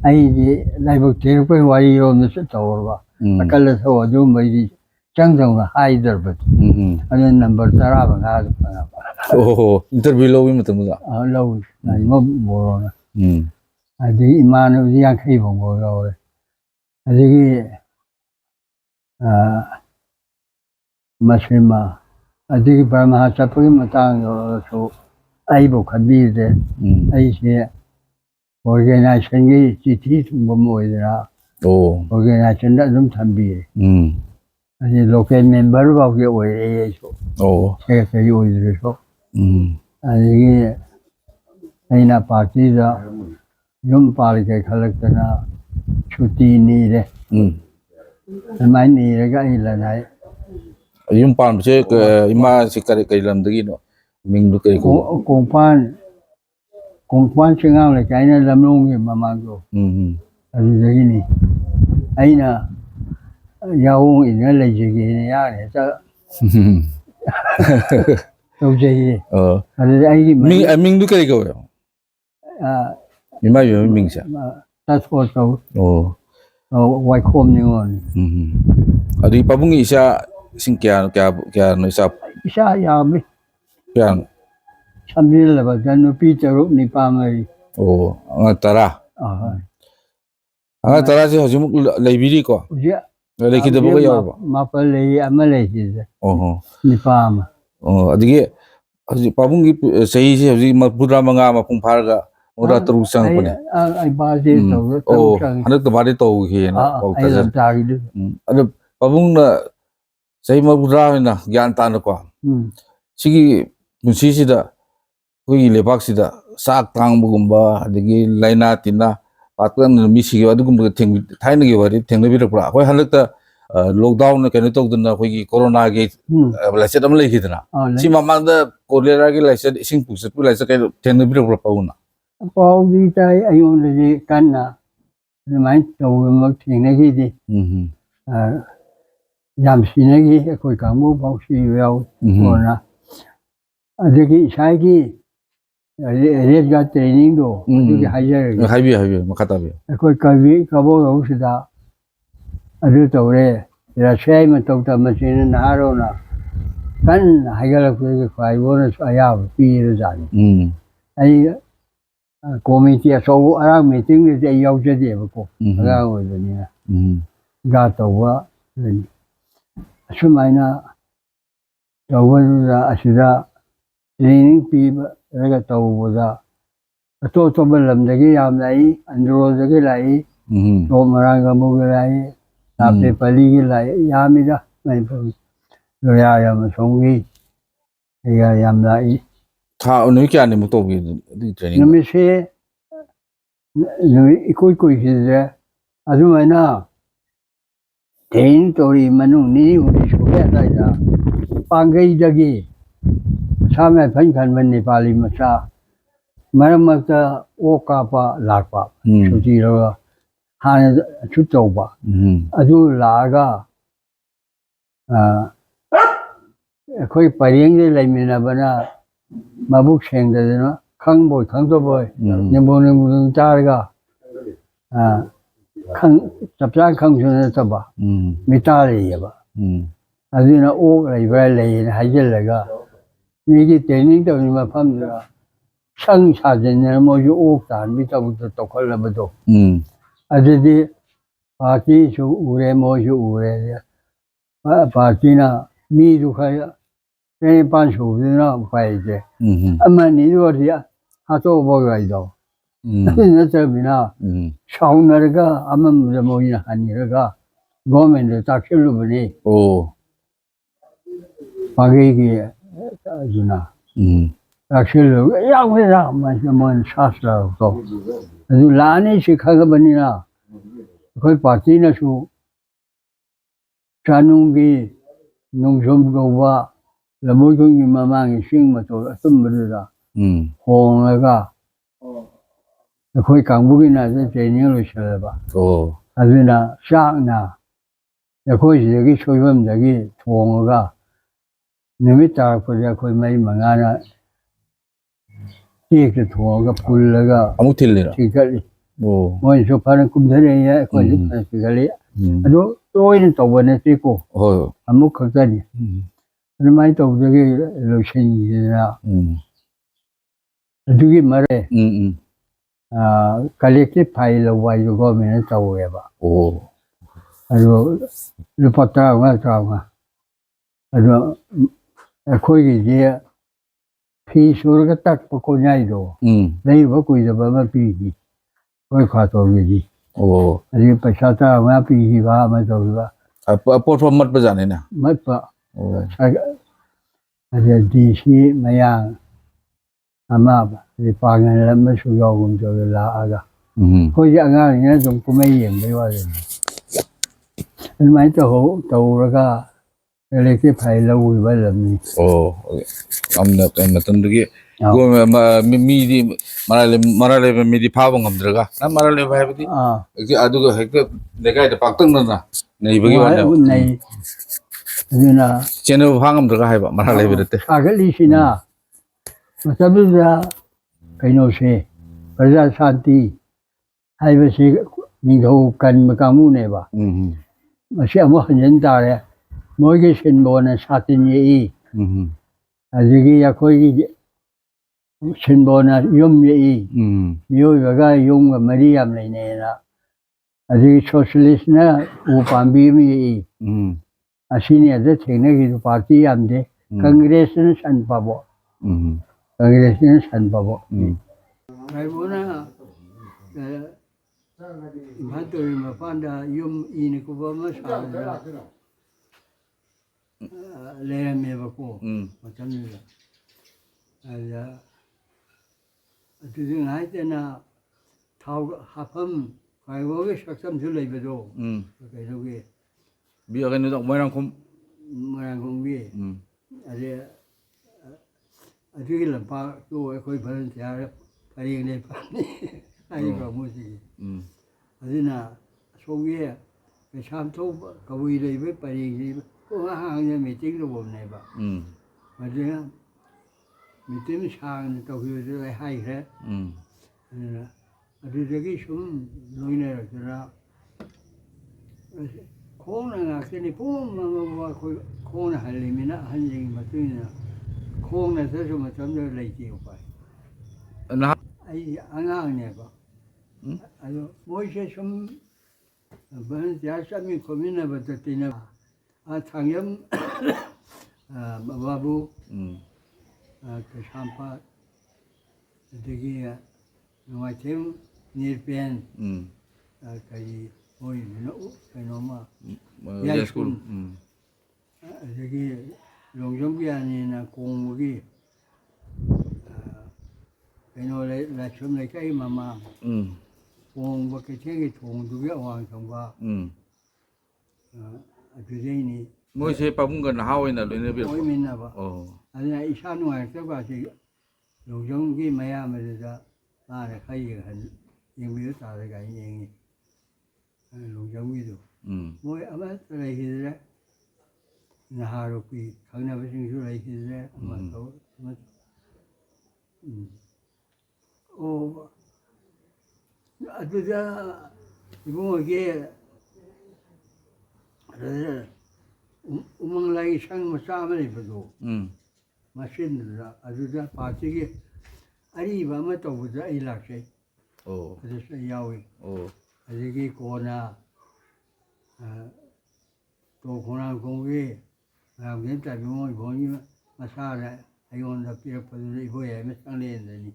ꯑꯩꯗꯤ ꯂꯥꯏꯕꯛ ꯊꯤꯔꯛꯄꯒꯤ ꯋꯥꯔꯤꯔꯣꯝꯗꯁꯨ ꯇꯧꯔꯕ ꯑꯀꯜ ꯑꯊꯧ ꯑꯗꯨꯒꯨꯝꯕꯩꯗꯤ ꯆꯪꯗꯧꯅ ꯍꯥꯏꯗ꯭ꯔꯕꯗꯤ ꯑꯗꯨꯅ ꯅꯝꯕꯔ 15ꯗ ꯐꯪꯉꯛꯄ ꯑꯣ ꯏꯟꯇꯔꯚꯤꯌꯨ ꯂꯧꯕ ꯃꯇꯝꯗ ꯂꯧꯏ ꯂꯥꯏꯃ ꯕꯣꯔꯣꯅ ꯑꯗꯒꯤ ꯏꯃꯥꯟꯅꯕꯗꯤ 50 ꯐꯪꯕ ꯌꯥꯎꯔꯦ ꯑꯗꯒꯤ ꯃꯁꯤꯃ ꯑꯗꯒꯤ ꯕꯔꯃꯥ ꯆꯠꯄꯒꯤ ꯃꯇꯥꯡ ꯌꯧꯔꯒꯁꯨ ꯑꯩꯕꯨ ꯈꯟꯕꯤꯗ꯭ꯔꯦ ꯑꯩꯁꯦ ꯑꯣꯔꯒꯦꯅꯥꯏꯖꯦꯁꯟꯒꯤ ꯆꯤꯊꯤ ꯊꯨꯡꯐꯝ ꯑꯣꯏꯗꯅ ꯑꯣꯔꯒꯦꯅꯥꯏꯖꯦꯁꯟꯗ ꯑꯗꯨꯝ ꯊꯝꯕꯤꯔꯦ ꯑꯗꯩ ꯂꯣꯀꯦꯜ ꯃꯦꯝꯕꯔ ꯐꯥꯎꯗꯤ ꯑꯣꯏꯔꯛꯑꯦ ꯑꯩꯁꯨ ꯁꯦꯀ꯭ꯔꯦꯇꯔꯤ ꯑꯣꯏꯗ꯭ꯔꯁꯨ ꯑꯗꯒꯤ ꯑꯩꯅ ꯄꯥꯔꯇꯤꯗ ꯌꯨꯝ ꯄꯥꯜꯂꯤꯀꯩ ꯈꯜꯂꯛꯇꯅ ꯁꯨꯇꯤ ꯅꯤꯔꯦ ꯑꯗꯨꯃꯥꯏꯅ ꯅꯤꯔꯒ ꯑꯩ ꯂꯅꯥꯏ ꯌꯨꯝ ꯄꯥꯟꯕꯁꯦ ꯏꯃꯥꯁꯤ ꯀꯔꯤ ꯂꯝꯗꯒꯤꯅꯣ ꯃꯤꯡꯗꯨ ꯀꯔꯤ ꯀꯣꯡꯄꯥꯟ ꯆꯤꯡꯉꯥꯡ ꯂꯩꯀꯥꯏꯅ ꯂꯝꯂꯣꯡꯒꯤ ꯃꯃꯥꯡꯗꯣ ꯑꯗꯨꯗꯒꯤꯅꯤ ꯑꯩꯅ ꯌꯥꯑꯣꯡ ꯏꯟꯅ ꯂꯩꯖꯒꯦꯅ ꯌꯥꯔꯦ ꯍꯦꯛꯇ ꯇꯧꯖꯩꯌꯦ ꯑꯗꯨꯗ ꯑꯩꯒꯤ ꯃꯤꯡꯗꯨ ꯀꯔꯤ ꯀꯧꯋꯦ ꯏꯃꯥ ꯏꯕꯦꯝꯒꯤ ꯃꯤꯡꯁꯦ that's what Oh. why come ni on Adi pabung isa sing kya no isa isa ya mi kya sambil la ba dan pi charu ni pa mai oh anga tara si hajum laibiri ko ya leki de boga yaw ba ma pa le amale ji oh ni pa ma oh adige haji pabung gi sei si haji ma pudra manga ma pung phar ga ora tru sang ko ne ai ba ji to oh hanak to bari to hi na ko ta ta gi ado pabung na sei ma pudra na gyan ta na ko sigi munsi si da koi lebak si da sak tang bu gumba adigi laina tina patkan mi si ga dugum ga theng thaina gi wari theng na bi ra koi halak ta lockdown na kene tok dana koi corona ge laset am lai hidna si ma mang da cholera ge laset sing pu se pu laset kai theng na bi ra pauna pau di tai ayon de kan na ni mai to ma theng na gi di yam si na gi koi ka mu bau si yao ko na adigi sai gi re ga training do adigi hai bi makata bi koi ka vi ka bo ro si da adu to re ra sai ma to ta ma sin na ro na kan hai ga la ko kai bo na ya pi ro ja ni ai committee a so ara meeting de yau je de ko ga wo de ni ga to wa su mai na to wa ra asida training pi ga to wa da to balam de ge yam lai andro de ge lai to mara ga mu ge lai ta pe pali ge lai ya mi da mai po lo ya ma song gi ya yam lai tha onu kya ni mu to gi di training nami se ikoi si de adu mai na tein tori manu ni uri so ya dai da pangai da gi sa me phan khan man ni pali ma sa maram ta o ka pa la pa su ji ro ha chu to ba adu la ga koi pariyang de lai me na bana mabuk seng de na khang boy khang to boy nyambon ni tar ga khang chap cha khang chu na ta ba mi ta le ya ba adina o lai ba lai na hai je la ga mi gi training to ni ma pham da sang sa je ne mo yu o ta mi ta bu to khol la ba do adidi party su u re mo yu u re party na mi du kha ya ne pan su na pai je amani do dia ha to bo ga do na te mi na shaung na ga amam de mo ina hani ga government de ta khil lu ni oh pa ge gi juna ta khil lu ya we ra ma mo sa sa to du la ni shi kha ga bani na koi party na su chanung gi nong som go wa la mo ko ni ma ma ngi sing ma to asum ma ra hong la ga koi kang bu gi na se training lo sha ba oh adina sha na koi ji gi choi bam da gi thong ga ni mi ta ko ja koi mai ma nga na ti ke thong ga pul la ga amu thil ni ra ti ga li oh mo so pa kum de re ya ko ji pa ti ga li ado to ni to wa ne ti ko oh amu kha ga ni ni mai to de gi lo shin ji na adu gi ma re collective file lo wa yu go me na to ya ba oh ado lu pa ta wa ta wa ado khoi gi je phi sur ga tak pa ko nyai do nei ba ku da ba ma pi gi koi kha to gi oh adi pa sa ta wa pi gi ba ma to ba apart from mat ba jane na mat pa oh adi di si ma ya ama ba di pa ngan la ma su yo gum to la aga ko ya nga ni na jong ku mai yin bai wa de ni mai to ho to ra ga le ke phai lo wi ba la ni oh amna tan de go mi di marale mi di pha bang amdra ga na marale ba bi ki adu ga hek de ga de pak tang na nei ba gi wa nei ni na channel phang amdra ga hai ba marale bi de aga li si na ma ta bi da kai no se praja shanti ꯍꯥꯏꯕꯁꯤ ꯅꯤꯡꯊꯧ ꯀꯟꯕ ꯀꯥꯡꯕꯨꯅꯦꯕ ꯃꯁꯤ ꯑꯃꯨꯛ ꯍꯟꯖꯤꯟ ꯇꯥꯔꯦ ꯃꯣꯏꯒꯤ ꯁꯤꯟꯕꯣꯟꯅ ꯁꯥꯇꯤꯟ ꯌꯦꯛꯏ ꯑꯗꯒꯤ ꯑꯩꯈꯣꯏꯒꯤ ꯁꯤꯟꯕꯣꯟꯅ ꯌꯨꯝ ꯌꯦꯛꯏ ꯃꯤꯑꯣꯏꯕꯒ ꯌꯨꯝꯒ ꯃꯔꯤ ꯌꯥꯝ ꯂꯩꯅꯩꯑꯅ ꯑꯗꯒꯤ ꯁꯣꯁꯤꯌꯦꯂꯤꯁꯅ ꯎ ꯄꯥꯝꯕꯤ ꯑꯃ ꯌꯦꯛꯏ ꯑꯁꯤꯅꯤ ꯑꯗ ꯊꯦꯡꯅꯈꯤꯕ ꯄꯥꯔꯇꯤ ꯌꯥꯝꯗꯦ ꯀꯪꯒ꯭ꯔꯦꯁꯅ ꯁꯟ ꯄꯥꯕꯣ ꯀꯪꯒ꯭ꯔꯦꯁꯅ ꯁꯟ ꯄꯥꯕꯣ ꯔꯥꯏꯕꯣꯅ ꯏꯝꯐꯥꯜ ꯇꯨꯔꯦꯜ ꯃꯄꯥꯟꯗ ꯌꯨꯝ ꯏꯅ ꯀꯨꯞꯄ ꯑꯃ ꯁꯥꯕꯗ ꯂꯩꯔꯝꯃꯦꯕꯀꯣ ꯃꯇꯝꯗꯨꯗ ꯑꯗꯨꯗ ꯑꯗꯨꯗ ꯉꯥꯏꯇꯅ ꯊꯥꯎ ꯍꯥꯞꯐꯝ ꯈ꯭ꯋꯥꯏꯕꯣꯒꯤ ꯁꯛꯇꯝꯁꯨ ꯂꯩꯕꯗꯣ ꯀꯩꯅꯣꯒꯤ ꯀꯩꯅꯣꯗ ꯃꯣꯏꯔꯥꯡꯈꯣꯝꯒꯤ ꯑꯗꯨꯒꯤ ꯂꯝꯄꯥꯛꯇꯨ ꯑꯩꯈꯣꯏ ꯚꯔꯟꯇꯤꯌꯥꯔ ꯄꯔꯦꯡ ꯂꯩꯄꯥꯛꯅꯤ ꯍꯥꯏꯔꯤꯕ ꯀꯥꯡꯕꯨꯁꯤꯡ ꯑꯗꯨꯅ ꯑꯁꯣꯝꯒꯤ ꯀꯩꯁꯥꯝꯊꯣꯛ ꯀꯕꯨꯏ ꯂꯩꯕ ꯄꯔꯦꯡꯁꯤ ꯍꯥꯡꯅ ꯃꯤꯇꯤꯡ ꯇꯧꯐꯝꯅꯦꯕ ꯃꯗꯨꯅ ꯃꯤꯇꯤꯡ ꯁꯥꯡꯅ ꯇꯧꯈꯤꯕꯗꯨ ꯑꯩ ꯍꯥꯏꯈ꯭ꯔꯦ ꯑꯗꯨꯅ ꯑꯗꯨꯗꯒꯤ ꯁꯨꯝ ꯂꯣꯏꯅꯔꯛꯇꯨꯅ ꯈꯣꯡꯅ ꯉꯥꯛꯇꯅꯤ ꯄꯨꯡ ꯑꯃꯐꯥꯎꯕ ꯑꯩꯈꯣꯏ ꯈꯣꯡꯅ ꯍꯜꯂꯤꯃꯤꯅ ꯑꯍꯟꯁꯤꯡꯒꯤ ꯃꯇꯨꯡ ꯏꯟꯅ ꯈꯣꯡꯅꯗꯁꯨ ꯃꯇꯝꯗꯨꯗ ꯂꯩꯇꯦ ꯎꯄꯥꯏ ꯑꯩ ꯑꯉꯥꯡꯅꯦꯕ ꯑꯗꯣ ꯃꯣꯏꯁꯦ ꯁꯨꯝ ꯚꯔꯟꯇꯤꯌꯥꯔ ꯆꯠꯃꯤꯟ ꯈꯣꯠꯃꯤꯟꯅꯕꯗ ꯇꯤꯟꯅꯕ ꯊꯥꯡꯖꯝ ꯕꯥꯕꯨ ꯀꯩꯁꯥꯝꯄꯥꯠ ꯑꯗꯒꯤ ꯅꯣꯡꯃꯥꯏꯊꯦꯝ ꯅꯤꯔꯄꯦꯟ ꯀꯔꯤ ꯃꯣꯏꯗꯨꯅ ꯀꯩꯅꯣꯝꯃ ꯌꯥꯏꯁꯀꯨꯟ ꯑꯗꯒꯤ ꯂꯣꯡꯖꯝ ꯒ꯭ꯌꯥꯅꯤꯅ ꯀꯣꯡꯕꯒꯤ ꯀꯩꯅꯣ ꯂꯥꯏꯁ꯭ꯔꯝ ꯂꯩꯀꯥꯏꯒꯤ ꯃꯃꯥꯡ ꯀꯣꯡꯕ ꯀꯩꯊꯦꯜꯒꯤ ꯊꯣꯡꯗꯨꯒꯤ ꯑꯋꯥꯡ ꯊꯪꯕ ꯑꯗꯨꯗꯩꯅꯤ ꯃꯣꯏꯁꯦ ꯄꯥꯕꯨꯡꯒ ꯅꯍꯥ ꯑꯣꯏꯅ ꯂꯣꯏꯅꯕꯤꯔꯛꯄ ꯑꯣꯏꯃꯤꯟꯅꯕ ꯑꯗꯨꯅ ꯏꯁꯥ ꯅꯨꯡꯉꯥꯏꯔꯛꯇꯕꯁꯤ ꯂꯣꯡꯖꯝꯒꯤ ꯃꯌꯥꯝꯕꯗꯨꯗ ꯃꯥꯅ ꯈꯔ ꯌꯦꯡꯕꯤꯕ ꯇꯥꯔꯦ ꯀꯥꯏꯅ ꯌꯦꯡꯉꯤ ꯂꯣꯡꯖꯝꯒꯤꯗꯨ ꯃꯣꯏ ꯑꯃꯠꯇ ꯂꯩꯈꯤꯗ꯭ꯔꯦ ꯅꯍꯥꯔꯣꯛꯄꯤ ꯈꯪꯅꯕꯁꯤꯡꯁꯨ ꯂꯩꯈꯤꯗ꯭ꯔꯦ ꯑꯃ ꯇꯧ ꯑꯣ ꯑꯗꯨꯗ ꯏꯕꯨꯡꯉꯣꯒꯤ ꯎꯃꯪ ꯂꯥꯏꯒꯤ ꯁꯪ ꯃꯆꯥ ꯑꯃ ꯂꯩꯕꯗꯣ ꯃꯆꯤꯟꯗꯨꯗ ꯑꯗꯨꯗ ꯄꯥꯔꯇꯤꯒꯤ ꯑꯔꯤꯕ ꯑꯃ ꯇꯧꯕꯗ ꯑꯩ ꯂꯥꯛꯆꯩ ꯑꯗꯨꯁꯨ ꯑꯩ ꯌꯥꯎꯏ ꯑꯗꯒꯤ ꯀꯣꯟꯅ ꯇꯣ ꯈꯣꯡꯅꯥꯡꯈꯣꯡꯒꯤ ꯃꯌꯥꯝꯒꯤ ꯇꯥꯏꯕꯪ ꯏꯕꯣꯟꯒꯤ ꯃꯆꯥꯗ ꯑꯩꯉꯣꯟꯗ ꯄꯤꯔꯛꯄꯗꯨꯗ ꯏꯕꯣꯌꯥꯏꯃ ꯆꯪꯂꯦꯟꯗꯅꯤ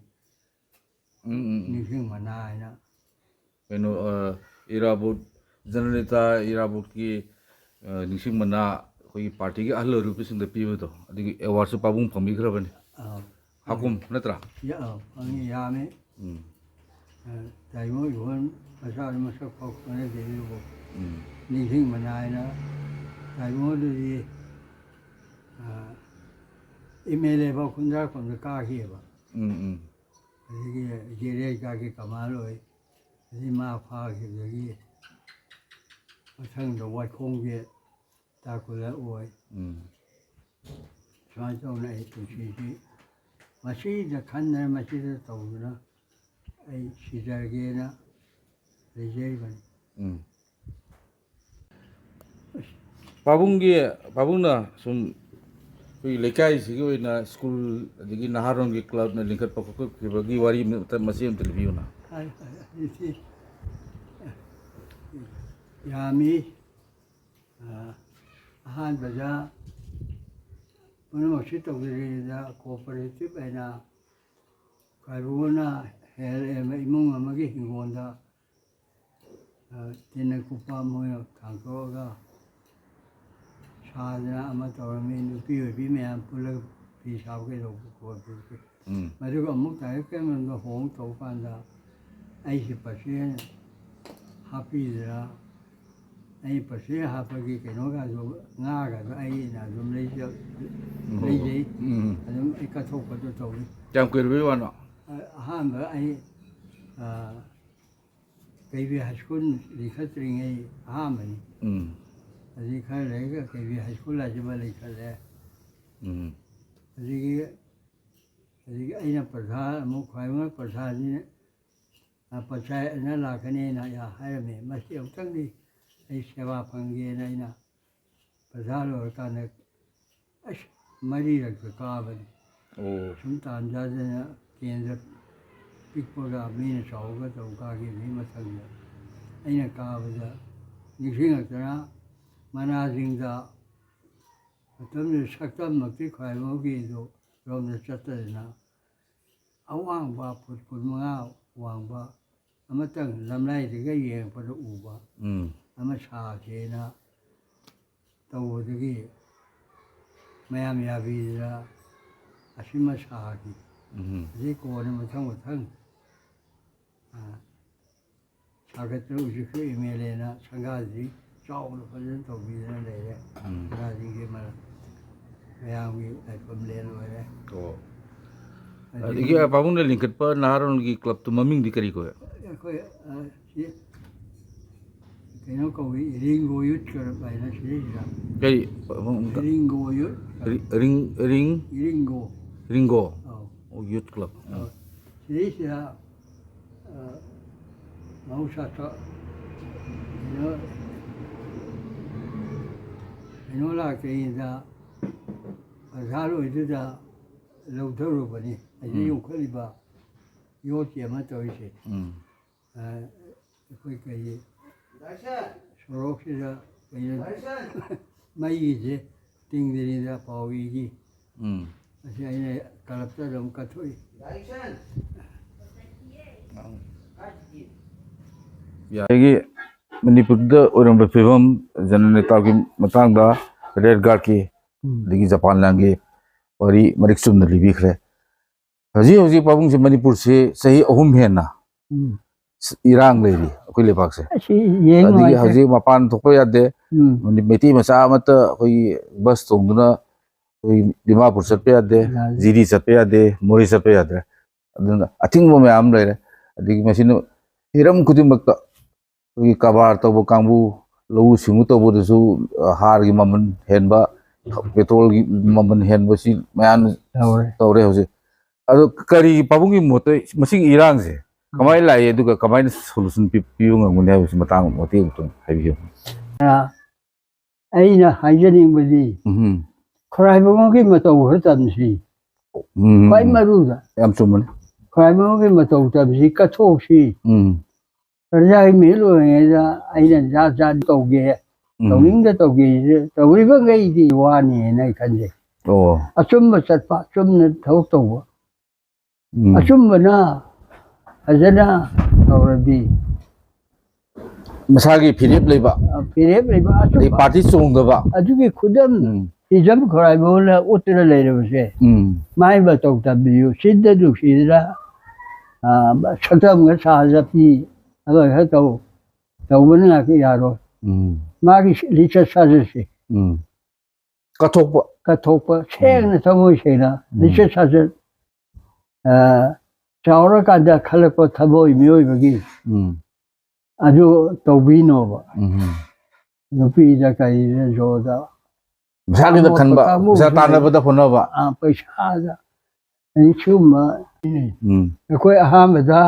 ꯅꯤꯡꯁꯤꯡ ꯃꯅꯥ ꯍꯥꯏꯅ ꯀꯩꯅꯣ ꯏꯔꯥꯕꯣꯠ ꯖꯅꯅꯦꯇꯥ ꯏꯔꯥꯕꯣꯠꯀꯤ ꯅꯤꯡꯁꯤꯡ ꯃꯅꯥ ꯑꯩꯈꯣꯏꯒꯤ ꯄꯥꯔꯇꯤꯒꯤ ꯑꯍꯜ ꯑꯣꯏꯔꯤꯕꯁꯤꯡꯗ ꯄꯤꯕꯗꯣ ꯑꯗꯨꯒꯤ ꯑꯦꯋꯥꯔꯗꯁꯨ ꯄꯥꯕꯨꯡ ꯐꯪꯕꯤꯈ꯭ꯔꯕꯅꯤ ꯍꯥꯀꯨꯝ ꯅꯠꯇ꯭ꯔꯥ ꯐꯪꯉꯤ ꯌꯥꯝꯃꯤ ꯇꯥꯏꯕꯪ ꯏꯕꯣꯟ ꯃꯆꯥꯗꯨ ꯃꯁꯛ ꯐꯥꯎ ꯈꯪꯅꯗꯦ ꯑꯗꯨꯕꯨ ꯅꯤꯡꯁꯤꯡ ꯃꯅꯥ ꯍꯥꯏꯅ ꯇꯥꯏꯕꯪꯗꯨꯗꯤ MLA ꯐꯥꯎ ꯈꯨꯟꯗ꯭ꯔꯥꯛꯄꯝꯗ ꯀꯥꯈꯤꯑꯕ ꯑꯗꯒꯤ ꯖꯦꯔꯦ ꯀꯥꯈꯤ ꯀꯃꯥꯜ ꯑꯣꯏ ꯑꯗꯒꯤ ꯃꯥ ꯐꯥꯈꯤꯕꯗꯒꯤ ꯃꯊꯪꯗ ꯋꯥꯏꯈꯣꯡꯒꯤ ꯇꯥꯀꯨꯂꯔ ꯑꯣꯏ ꯁꯨꯃꯥꯏꯅ ꯇꯧꯅ ꯑꯩ ꯄꯨꯟꯁꯤꯁꯤ ꯃꯁꯤꯗ ꯈꯟꯗꯅ ꯃꯁꯤꯗ ꯇꯧꯗꯨꯅ ꯑꯩ ꯁꯤꯖꯔꯒꯦꯅ ꯂꯩꯖꯔꯤꯕꯅꯤ ꯄꯥꯕꯨꯡꯅ ꯁꯨꯝ ꯑꯩꯈꯣꯏꯒꯤ ꯂꯩꯀꯥꯏꯁꯤꯒꯤ ꯑꯣꯏꯅ ꯁ꯭ꯀꯨꯜ ꯑꯗꯒꯤ ꯅꯍꯥꯔꯣꯟꯒꯤ ꯀ꯭ꯂꯕꯅ ꯂꯤꯡꯈꯠꯄ ꯈꯣꯠꯈꯠꯈꯤꯕꯒꯤ ꯋꯥꯔꯤ ꯃꯆꯦ ꯑꯃꯇ ꯂꯤꯕꯤꯌꯨꯅ ꯌꯥꯝꯃꯤ ꯑꯍꯥꯟꯕꯗ ꯄꯨꯝꯅꯃꯛꯁꯤ ꯇꯧꯖꯔꯤꯉꯩꯗ ꯀꯣꯑꯣꯄꯔꯦꯇꯤꯞ ꯍꯥꯏꯅ ꯈ꯭ꯋꯥꯏꯕꯨꯅ ꯏꯃꯨꯡ ꯑꯃꯒꯤ ꯍꯤꯡꯒꯣꯜꯗ ꯇꯤꯟꯅ ꯀꯨꯞꯄ ꯃꯣꯏꯅ ꯊꯥꯡꯇꯣꯛꯑꯒ ꯁꯥꯗꯅ ꯑꯃ ꯇꯧꯔꯝꯃꯤ ꯅꯨꯄꯤ ꯑꯣꯏꯕꯤ ꯃꯌꯥꯝ ꯄꯨꯜꯂꯒ ꯐꯤ ꯁꯥꯕ ꯀꯩꯗꯧꯕ ꯈꯣꯠꯄ ꯃꯗꯨꯒ ꯑꯃꯨꯛ ꯗꯥꯏꯔꯦꯛ ꯀꯩꯅꯣꯗ ꯍꯣꯡ ꯇꯧꯕ ꯀꯥꯟꯗ ꯑꯩꯁꯤ ꯄꯔꯁꯦꯟ ꯍꯥꯞꯄꯤꯗꯅ ꯑꯩ ꯄꯔꯁꯦꯟ ꯍꯥꯞꯄꯒꯤ ꯀꯩꯅꯣꯒꯥꯗꯣ ꯉꯥꯒꯥꯗꯣ ꯑꯩꯅ ꯑꯗꯨꯝ ꯂꯩꯖꯩ ꯑꯗꯨꯝ ꯑꯩ ꯀꯠꯊꯣꯛꯄꯗꯣ ꯇꯧꯏ ꯀꯌꯥꯝ ꯀꯨꯏꯔꯕꯩ ꯋꯥꯅꯣ ꯑꯍꯥꯟꯕ ꯑꯩ ꯀꯩꯕꯤ ꯍꯥꯏ ꯁ꯭ꯀꯨꯜ ꯂꯤꯡꯈꯠꯇ꯭ꯔꯤꯉꯩ ꯑꯍꯥꯟꯕꯅꯤ ꯑꯗꯒꯤ ꯈꯔ ꯂꯩꯔꯒ ꯀꯩꯕꯤ ꯍꯥꯏ ꯁ꯭ꯀꯨꯜ ꯍꯥꯏꯁꯤꯃ ꯂꯩꯈꯠꯂꯦ ꯑꯗꯒꯤ ꯑꯩꯅ ꯄ꯭ꯔꯙꯥꯟ ꯑꯃꯨꯛ ꯈ꯭ꯋꯥꯏꯕꯨꯡꯅ ꯄ꯭ꯔꯙꯥꯟꯁꯤꯅ ปัจจัยนั่นละคะแนนนะอย่าให้เมมาเสียวทั้งนี้ไอ้เสวาพังเกนนะภาษาโลกาเนี่ยไม่ได้รักกาบัน โอ้ สมตานจาเนี่ยเกณฑ์ปิกปกามีนสาวก็ต้องกากิมีมาทั้งนี้ไอ้เนี่ยกาบันนี่สิ่งที่นะมานาสิ่งที่ตอนนี้สักตั้งมาที่ใครมากินดูเราเนี่ยจัดเลยนะเอาว่างบ้าพูดคุยมาว่างบ้าอามาตั้งลำไรที่ก็เยี่ยงพอดูบ้าอามาชาเชนะตัวที่กี้ไม่ยามยาบีละอาชิมาชากีที่โกนี่มันทั้งหมดทั้งชาเกตุจิคือเมเลนะสังฆาสีเจ้าลูกคนนั้นตัวบีนั่นเลยสังฆาสีกี่มาไม่ยามมีไอ้คนเลนไว้เลย โอ้อีกป้าบุญเนี่ยลิงก์เปิดนารุนกีคลับตัวมัมมิงดีกรีก็ค่อยน้องก็ริงโกยุทธกันไปนะสิจ้ะ ไอ้ ริงโกยุทธ ริงโกโอ้ยุทธคลับสิจ้ะมาอุตส่าห์น้องลากเองจ้ะภาษาโลกที่จะเราเท่ารู้ปะนี่ไอ้ที่ยุ่งขึ้นบ้าโยเจียมาตัวอีกค่อยๆสโลกที่จะไปไม่ยี่สิติงดีๆจะพอวีกีไม่ใช่เนี่ยกลับจะลงกระทุยอย่าอย่างงี้มันนี่พูดเรื่องorang berfilm jangan tahu ki matang dah red guard ki lagi Japan lagi और ये मरिक्सुम ने लिबिक है हजी पाबुंग से मणिपुर से सही अहुम है ना इरांग ले रही कोई लेपाक से अदी हजी मपान थोको याद है मेटी मचा मत कोई बस तोंगना कोई दिमापुर से पे याद है जीरी से पे याद है मोरी से पे याद है अथिंग वो में आम ले रहे अदी मशीन हिरम कुछ मत कोई कबार तो वो कांबू लोग सिंगु तो वो जो हार की ममन हैंबा पेट्रोल की ममन हैंबा सी मैं तो रहे हो से अदो करी पाबुंगी मोटे मशीन इरांग से कमाई लाये तो कमाई सोल्यूशन पियूंगा मुन्ने उस मतंग मोटे उतम है भी आई ना हाइजीनिक बदी खराई बंगों की मतों हर तमसी कोई मरूदा हम सुमन खराई बंगों की मतों तमसी कथोसी रजाई मिलो है जा आई ना जा तो गे तो निंग तो गे तो वी बंगई दी वानी नहीं कंजे ओ असुम सत्पा सुम ने थो तो असुम बना अजना और भी मसागी फिरेप लेबा असुम पार्टी सोंगबा अजुकी खुदम इजम खराई बोला उतर ले रहे से माई बताओ तब भी सिद्ध दुखीरा सतम का साजपी अगर है तो बना के यारो मागी लिचा साजसे कथोप छेंग ने समझ से ना लिचा साज चावल का दा खल को थबो मियोई बगी अजो तो बीनो बा नुपी जा कई जोदा मसागी द खनबा मसा ताना बदा फोनबा पैसा जा नि छुमा कोई अहमदा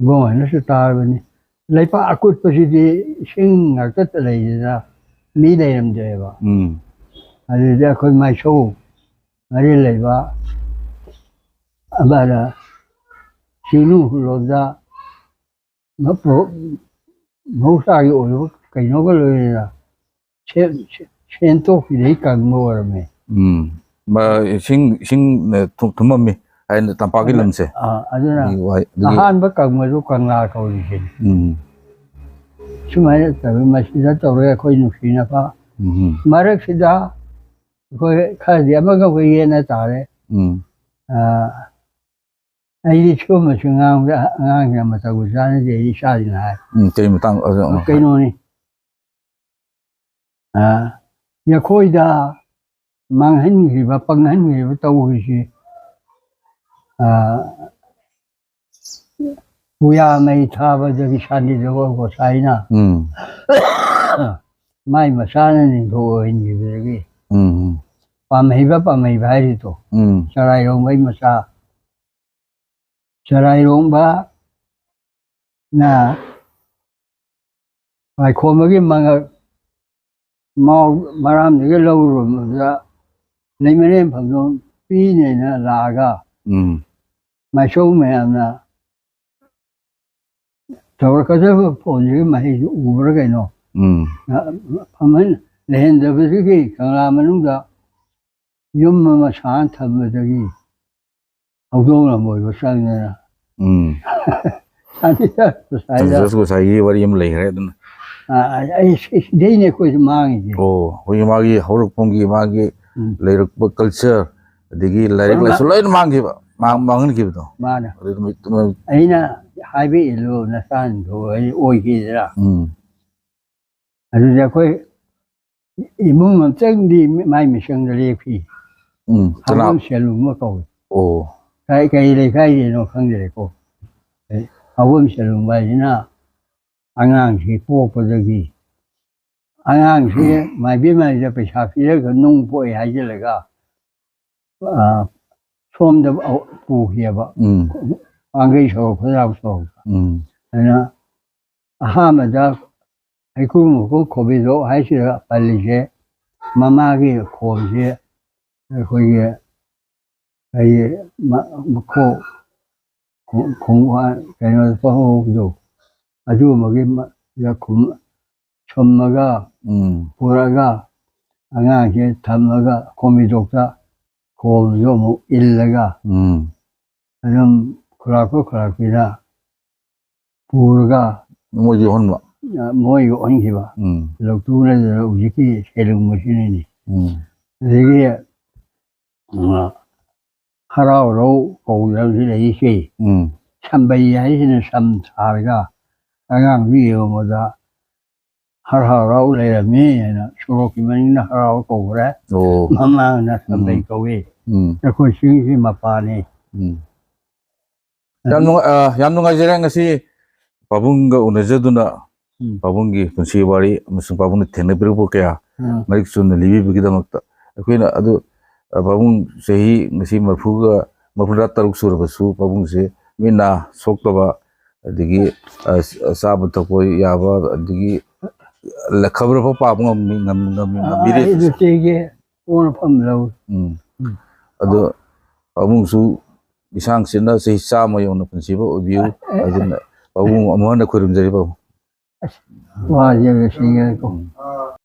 वो है ना स्टार बनी लेपा अकुट पसीदी सिंग ngakta leida mi leim deba ari da khoi mai so ari leiba abara sinu loda ma pro mo sa gi o kai no ko leida chen to ki dei kan mo me ma sing thumam mi ai tampaki lam se aduna ahan ba kan ma ru kan la ko li Cuma tapi masih dah tahu ya kau ini sih apa. Mereka sudah kau kalau dia mereka kau ini nak tahu. Ini cuma masih ngang mata gusana jadi syari lah. Jadi matang. Kau ini. Ya kau dah manghen ni, bapanghen ni, tahu sih. Buya mai thaba jadi shani jogo ko saina mai masana ni do ni begi pamai ba pamai bhai to sarai ro mai masa Sarayomba na phải khô mấy cái mà maram thì cái lâu rồi mà ra lấy mấy em phẩm luôn pí này là cả mà số mẹ là rồi có thể phổ gì mà hay u bữa cái nó phẩm mình lên được cái càng làm mình đúng đó nhưng mà sáng thầm rồi cái hậu đâu là mỗi cái sáng này là sáng thì sáng Terus ko sa iyi wari yam leh re dun ai đây này કોઈ mang gì oh hoy magi horuk pongi magi lerak culture digi lerak la sulain mangi ba mangan ki to mà nè ấy là hai vị luôn là san rồi ôi kia ra rồi coi imun mà chân đi mai mình sang đây phi không sẽ luôn mà cầu oh cái này cái gì nó không để cô không sẽ luôn vậy na anh thì phố bây giờ gì anh thì mai biết mai giờ phải học cái nông phố hay gì là cái 처음 더 부해봐. 안개 저 보자고. 그러나 하마다 아이고 뭐 고비도 하시라 빨리제 마마게 고비제 거기에 아예 뭐고 공부한 그런 방법도 아주 뭐게 야금 천마가 보라가 안하게 담마가 고미독다 고도 뭐 일레가 그럼 그라고나 부르가 mo ji hon ma 뭐이 온기봐 loktu네 우지기 세령 머신이니 되게 하라로 고양이를 이시 참바이야이는 참사가 아강 위에마다 하라로 내면이나 수록이면이나 하라로 고그래 마마나 참바이 고위 그 신시 마파니 yamnunga jere ngasi pabunga unajaduna pabungi punsi wari amasung pabung thene birbo kya marik sun libi bigida makta akoina adu pabung sehi ngasi marfuga mafura taruk sur basu pabung se mina soktaba digi sab tapo yaba digi la khabar pa pabung ngam bire 이게 오늘 밤로 adu pabung su isang sina se sama yung na pansibo view ajin pabung amuhan na kurum jari pabung 와 이제 신경 고